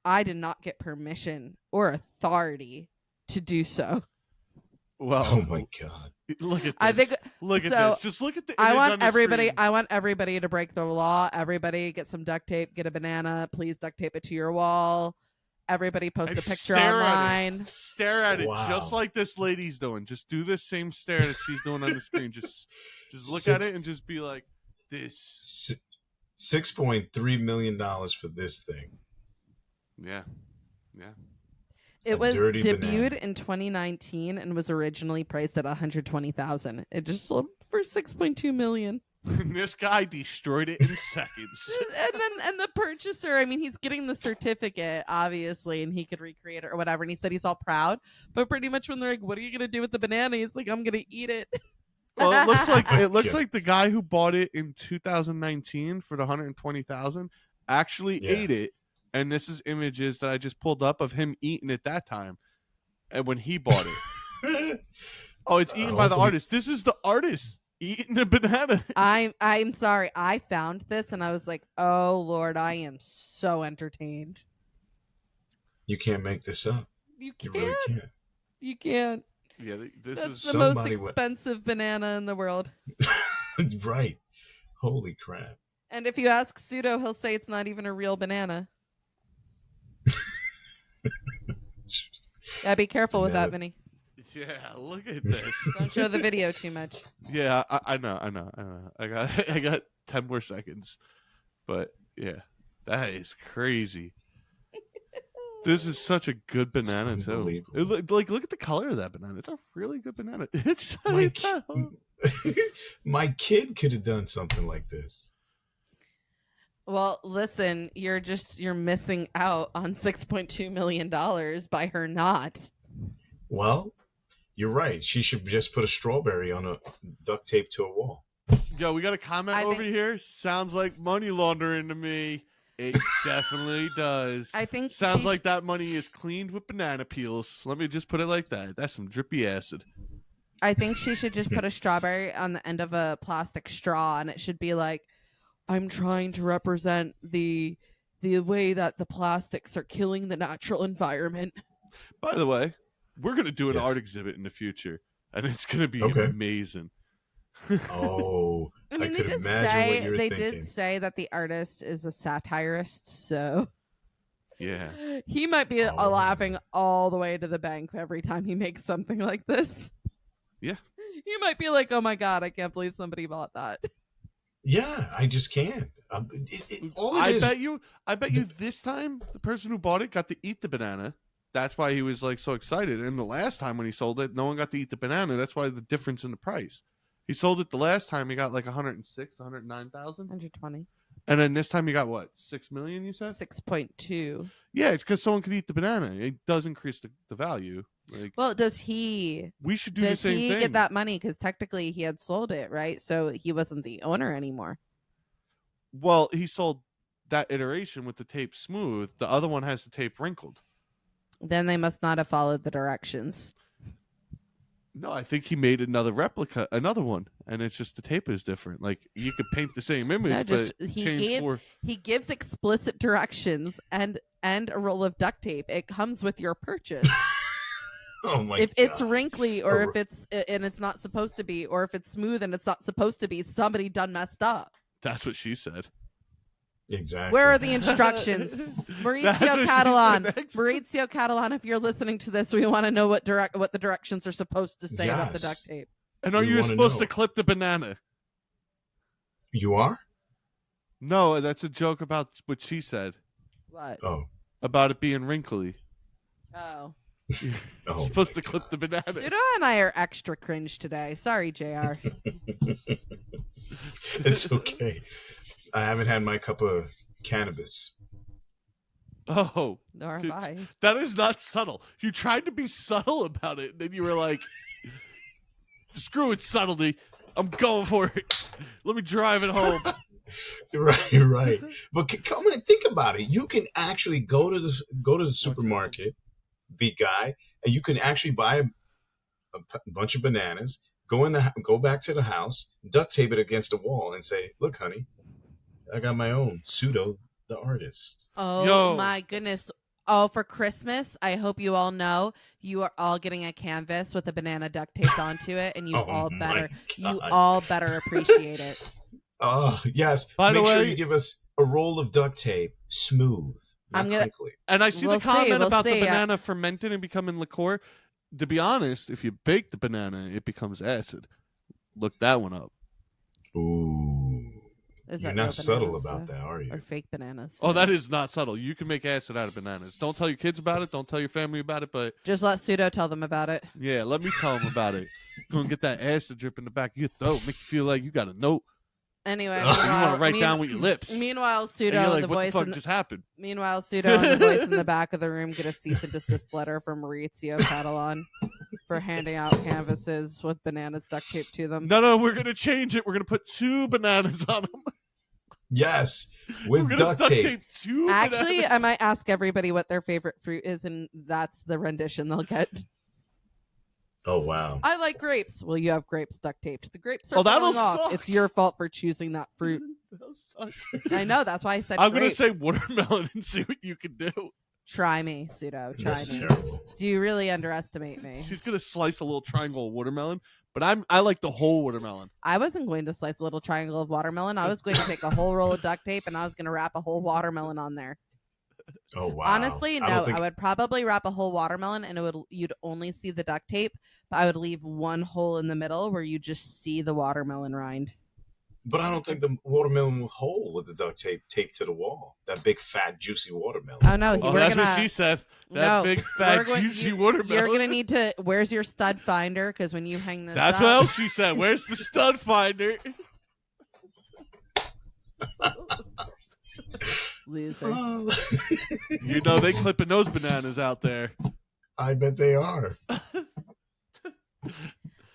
I did not get permission or authority to do so. Well, oh my God! Look at this. I think. Look at so this. Just look at the. Image I want on the everybody. screen. I want everybody to break the law. Everybody get some duct tape. Get a banana. Please duct tape it to your wall. Everybody post a picture Stare online. Stare at it, Wow. just like this lady's doing. Just do this same stare that she's doing on the screen. Just look at it and just be like, this. $6.3 million for this thing. Yeah. It A was dirty debuted banana. in 2019 and was originally priced at $120,000. It just sold for $6.2 million. This guy destroyed it in seconds. And the purchaser, I mean, he's getting the certificate, obviously, and he could recreate it or whatever. And he said he's all proud. But pretty much when they're like, what are you going to do with the banana? He's like, I'm going to eat it. Well, it looks like the guy who bought it in 2019 for the $120,000 actually ate it. And this is images that I just pulled up of him eating it that time, and when he bought it. Oh, it's eaten by the artist. This is the artist eating the banana. I'm sorry. I found this and I was like, oh Lord, I am so entertained. You can't make this up. You You can't. really can't. You can't. Yeah, this That's is the most somebody expensive banana in the world. Right. Holy crap. And if you ask Pseudo, he'll say it's not even a real banana. Yeah, be careful with that, Vinny. Yeah, look at this. Don't show the video too much. Yeah, I know. I got 10 more seconds, but yeah, that is crazy. This is such a good banana too. Look at the color of that banana. It's a really good banana. It's my kid could have done something like this. Well, listen, you're missing out on $6.2 million by her not. Well, you're right. She should just put a strawberry on a duct tape to a wall. Yo, we got a comment over here. Sounds like money laundering to me. It definitely does. I think sounds like that money is cleaned with banana peels. Let me just put it like that. That's some drippy acid. I think she should just put a strawberry on the end of a plastic straw, and it should be like, I'm trying to represent the way that the plastics are killing the natural environment. By the way, we're going to do an art exhibit in the future, and it's going to be amazing. Oh, I mean, they did say that the artist is a satirist, so yeah, he might be laughing all the way to the bank every time he makes something like this. Yeah, he might be like, "Oh my god, I can't believe somebody bought that." Yeah, I just can't. I bet you this time the person who bought it got to eat the banana. That's why he was like so excited. And the last time when he sold it, no one got to eat the banana. That's why the difference in the price. He sold it the last time, he got like 106, 109,000. 120. And then this time he got what? 6 million, you said? 6.2. Yeah, it's because someone could eat the banana. It does increase the value. Like, well, does he? We should do the same thing. Does he get that money? Because technically he had sold it, right? So he wasn't the owner anymore. Well, he sold that iteration with the tape smooth. The other one has the tape wrinkled. Then they must not have followed the directions. No, I think he made another one, and it's just the tape is different. Like you could paint the same image, No, just but he gives explicit directions and a roll of duct tape. It comes with your purchase. Oh my if God. it's wrinkly, or if it's and it's not supposed to be, or if it's smooth and it's not supposed to be, somebody done messed up. That's what she said. Exactly. Where are the instructions? Maurizio Catalan, if you're listening to this, we want to know what the directions are supposed to say about the duct tape. And are you supposed to clip the banana? You are? No, that's a joke about what she said. What? Oh. About it being wrinkly. Oh. You're supposed to clip the banana. Suda and I are extra cringe today. Sorry, JR. It's okay. I haven't had my cup of cannabis. Oh. Nor have I. That is not subtle. You tried to be subtle about it, and then you were like, screw it, subtlety. I'm going for it. Let me drive it home. Right. But come and think about it. You can actually go to the supermarket, big guy, and you can actually buy a bunch of bananas, go back to the house, duct tape it against the wall, and say, "Look, honey, I got my own Pseudo the artist." Oh my goodness. Oh, for Christmas, I hope you all know you are all getting a canvas with a banana duct taped onto it, and you all better appreciate it. Oh, yes. Make sure you give us a roll of duct tape, smooth, not crinkly. And I see the comment about the banana fermenting and becoming liqueur. To be honest, if you bake the banana, it becomes acid. Look that one up. Ooh. You're not subtle about that, are you? Or fake bananas. Oh, that is not subtle. You can make acid out of bananas. Don't tell your kids about it. Don't tell your family about it. But just let Pseudo tell them about it. Yeah, let me tell them about it. Go and get that acid drip in the back of your throat. Make you feel like you got a note. Anyway, you want to write down with your lips. Meanwhile, Pseudo and and like, the what voice. the fuck just happened? Meanwhile, Pseudo and the voice in the back of the room get a cease and desist letter from Maurizio Catalan for handing out canvases with bananas duct taped to them. No, we're gonna change it. We're gonna put 2 bananas on them. Yes, with duct tape. Actually, I might ask everybody what their favorite fruit is, and that's the rendition they'll get. Oh, wow. I like grapes. Well, you have grapes duct taped. The grapes are that'll falling off. suck. It's your fault for choosing that fruit. That'll suck. I know. That's why I said I'm grapes. going to say watermelon and see what you can do. Try me, Pseudo. Try That's me. terrible. Do you really underestimate me? She's going to slice a little triangle of watermelon, but I like the whole watermelon. I wasn't going to slice a little triangle of watermelon. I was going to take a whole roll of duct tape and I was going to wrap a whole watermelon on there. Oh, wow. Honestly, no. I would probably wrap a whole watermelon and you'd only see the duct tape, but I would leave one hole in the middle where you just see the watermelon rind. But I don't think the watermelon will hold with the duct tape taped to the wall. That big, fat, juicy watermelon. Oh, no. That's what she said. That big, fat, juicy watermelon. You're going to need to... Where's your stud finder? Because when you hang this That's up... what else she said. Where's the stud finder? Loser. You know they clipping those bananas out there. I bet they are.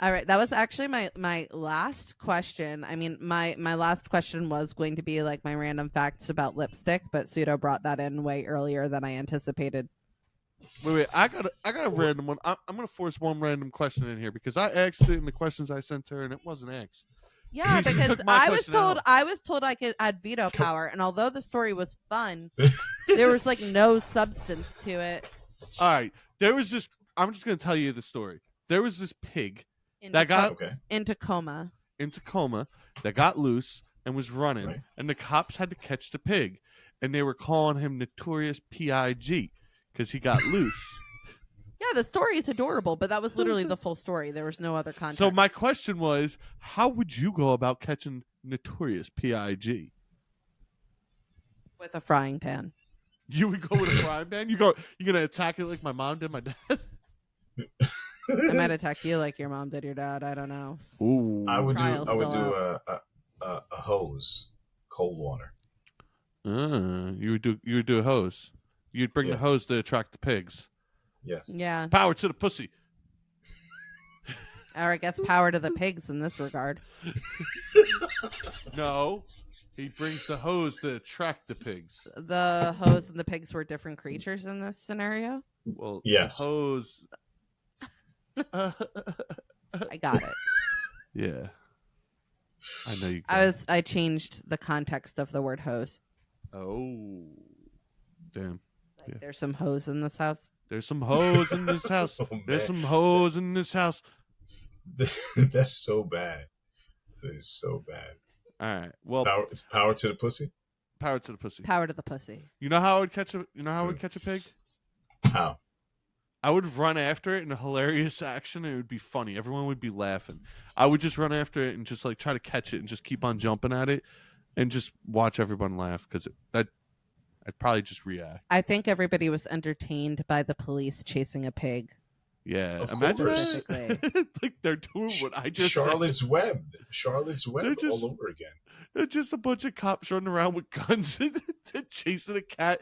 All right, that was actually my last question. I mean, my last question was going to be like my random facts about lipstick, but Pseudo brought that in way earlier than I anticipated. Wait, I got a random one. I'm gonna force one random question in here because I asked it in the questions I sent her and it wasn't asked. Yeah, She because took my I was question told out. I was told I could add veto power, and although the story was fun, there was like no substance to it. All right, there was this. I'm just gonna tell you the story. There was this pig that got in Tacoma that got loose and was running, Right. and the cops had to catch the pig, and they were calling him Notorious P.I.G. because he got loose. Yeah, the story is adorable, but that was literally the full story. There was no other context. So my question was, how would you go about catching Notorious P.I.G.? With a frying pan. You would go with a frying pan? You're gonna attack it like my mom did my dad? I might attack you like your mom did your dad. I don't know. Ooh. I would Trial's do still a hose, cold water. You would do a hose. You'd bring the hose to attract the pigs. Yes. Yeah. Power to the pussy. Or I guess power to the pigs in this regard. No. He brings the hose to attract the pigs. The hose and the pigs were different creatures in this scenario? Well, yes. The hose. I got it. Yeah. I know you. I changed the context of the word hose. Oh, damn. Like, there's some hose in this house. There's some hoes in this house. There's some hoes in this house. That's so bad. That is so bad. All right. Well, power to the pussy. Power to the pussy. Power to the pussy. You know how I would catch a pig? How? I would run after it in a hilarious action, and it would be funny. Everyone would be laughing. I would just run after it and just like try to catch it and just keep on jumping at it, and just watch everyone laugh because I'd probably just react. I think everybody was entertained by the police chasing a pig. Yeah, Of imagine course. that. Like they're doing what I just Charlotte's said. Web. Charlotte's Web just- all over again. They're just a bunch of cops running around with guns and chasing a cat,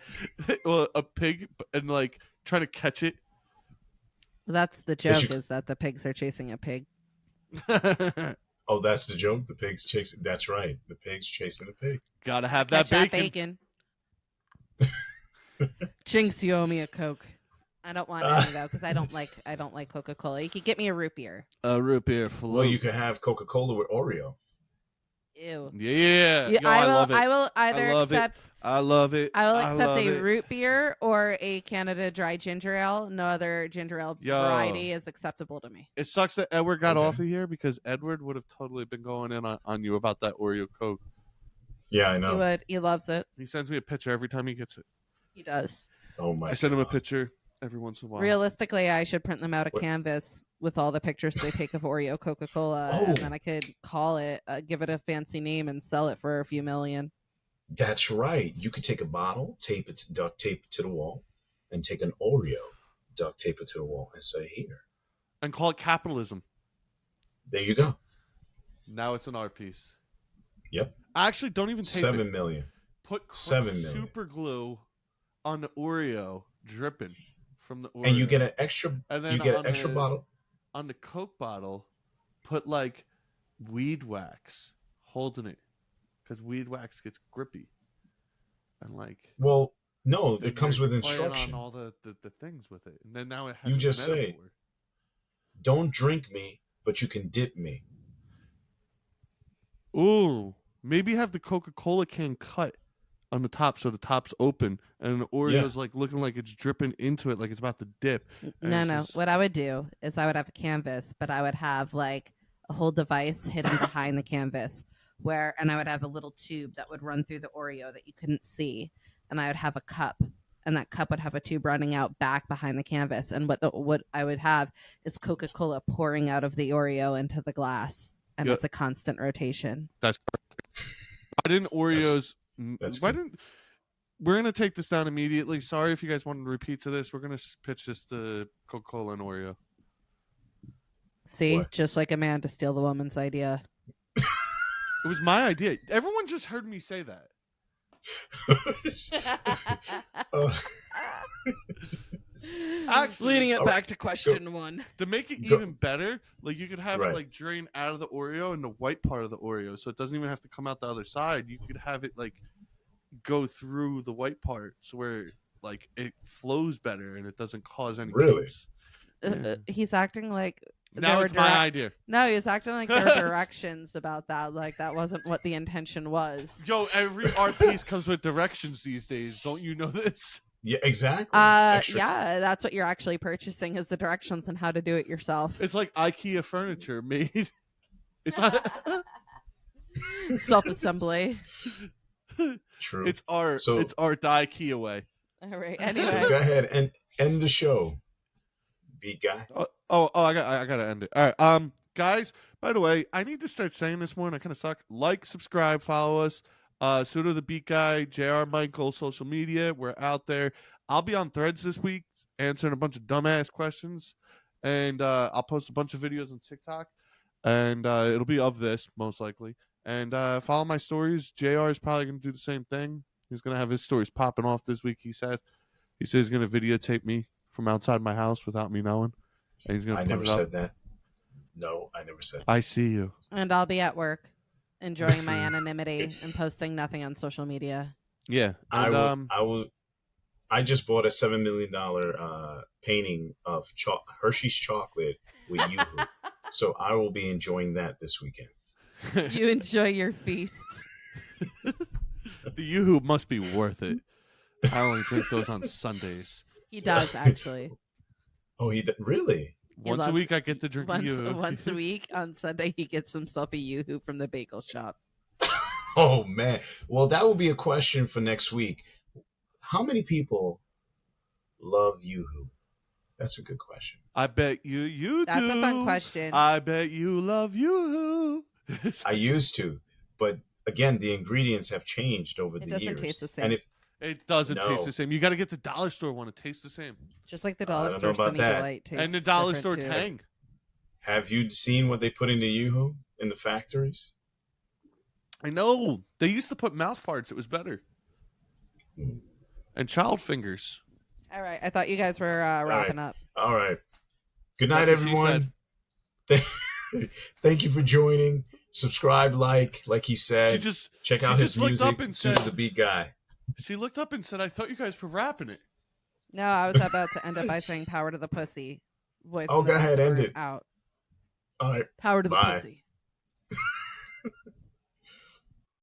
or a pig, and like trying to catch it. That's the joke, is that the pigs are chasing a pig. Oh, that's the joke? The pig's chasing... That's right. The pig's chasing a pig. Gotta have Catch that bacon. Jinx, you owe me a Coke. I don't want any though, because I don't like Coca-Cola. You could get me a root beer. A root beer full. Well, you could have Coca-Cola with Oreo. Ew. Yeah. Yo, Yo, I love it. I will either accept. I love it. I will accept love a it. root beer or a Canada Dry ginger ale. No other ginger ale variety is acceptable to me. It sucks that Edward got off of here because Edward would have totally been going in on you about that Oreo Coke. Yeah, I know. He would. He loves it. He sends me a picture every time he gets it. He does. Oh my! I send him a picture every once in a while. Realistically, I should print them out a canvas with all the pictures they take of Oreo Coca-Cola, and then I could call it, give it a fancy name, and sell it for a few million. That's right. You could take a bottle, duct tape it to the wall, and take an Oreo, duct tape it to the wall, and say, "Here." And call it capitalism. There you go. Now it's an art piece. Yep. Actually, don't even tape 7 it. million. Put 7 million. super glue on the Oreo, dripping from the Oreo. And you get an extra. And then you get an extra bottle. On the Coke bottle, put like weed wax holding it, because weed wax gets grippy. And like. Well, no, it comes with playing instruction. on all the things with it, and then now it has. You a just metaphor. say, "Don't drink me, but you can dip me." Ooh, maybe have the Coca-Cola can cut on the top so the top's open and the Oreo's like looking like it's dripping into it like it's about to dip. No. What I would do is I would have a canvas, but I would have like a whole device hidden behind the canvas and I would have a little tube that would run through the Oreo that you couldn't see. And I would have a cup, and that cup would have a tube running out back behind the canvas. And what I would have is Coca-Cola pouring out of the Oreo into the glass. And it's a constant rotation. That's perfect. Why didn't Oreos... We're going to take this down immediately. Sorry if you guys wanted to repeat to this. We're going to pitch this to Coca-Cola and Oreo. See? What? Just like a man to steal the woman's idea. It was my idea. Everyone just heard me say that. Actually, leading it back to question one. To make it even better, like you could have it like drain out of the Oreo and the white part of the Oreo, so it doesn't even have to come out the other side. You could have it like go through the white part, so where like it flows better and it doesn't cause any. Really? He's acting like. Now it's my idea. No, he was acting like there were directions about that. Like that wasn't what the intention was. Yo, every art piece comes with directions these days. Don't you know this? Yeah, exactly. Yeah, that's what you're actually purchasing is the directions on how to do it yourself. It's like IKEA furniture made. It's not self-assembly. True. It's art. So, it's art the IKEA way. All right. Anyway, so go ahead and end the show. Beat guy. I gotta end it. All right, guys. By the way, I need to start saying this more, and I kind of suck. Like, subscribe, follow us. Pseudo the Beat Guy, JR Michael, social media. We're out there. I'll be on Threads this week, answering a bunch of dumbass questions, and I'll post a bunch of videos on TikTok, and it'll be of this most likely. And follow my stories. JR is probably gonna do the same thing. He's gonna have his stories popping off this week. He said he's gonna videotape me from outside my house without me knowing. And he's gonna. I never said that. No, I never said that. I see you. And I'll be at work, enjoying my anonymity and posting nothing on social media. Yeah, and, I just bought a $7 million painting of Hershey's chocolate with YooHoo. So I will be enjoying that this weekend. You enjoy your feast. The Yoo-hoo must be worth it. I only drink those on Sundays. He does, actually. Oh, really? Once a week I get to drink a Yoo-hoo. Once a week on Sunday he gets himself a Yoo-hoo from the bagel shop. Oh, man. Well, that will be a question for next week. How many people love Yoo-hoo? That's a good question. I bet you do. That's a fun question. I bet you love Yoo-hoo. I used to, but again, the ingredients have changed over the years. It doesn't taste the same. And it doesn't taste the same. You got to get the dollar store one. It tastes the same. Just like the dollar store Sunny Delight tastes and the dollar store too. Tang. Have you seen what they put into Yoo-hoo in the factories? I know. They used to put mouth parts. It was better. And child fingers. All right. I thought you guys were wrapping up. All right. Good night, everyone. Thank you for joining. Subscribe, like he said. Check out his music. Suited the Beat Guy. She looked up and said, "I thought you guys were rapping it." No, I was about to end up by saying "Power to the pussy." Voice. Oh, go ahead, end it. Out. All right. Power to the pussy.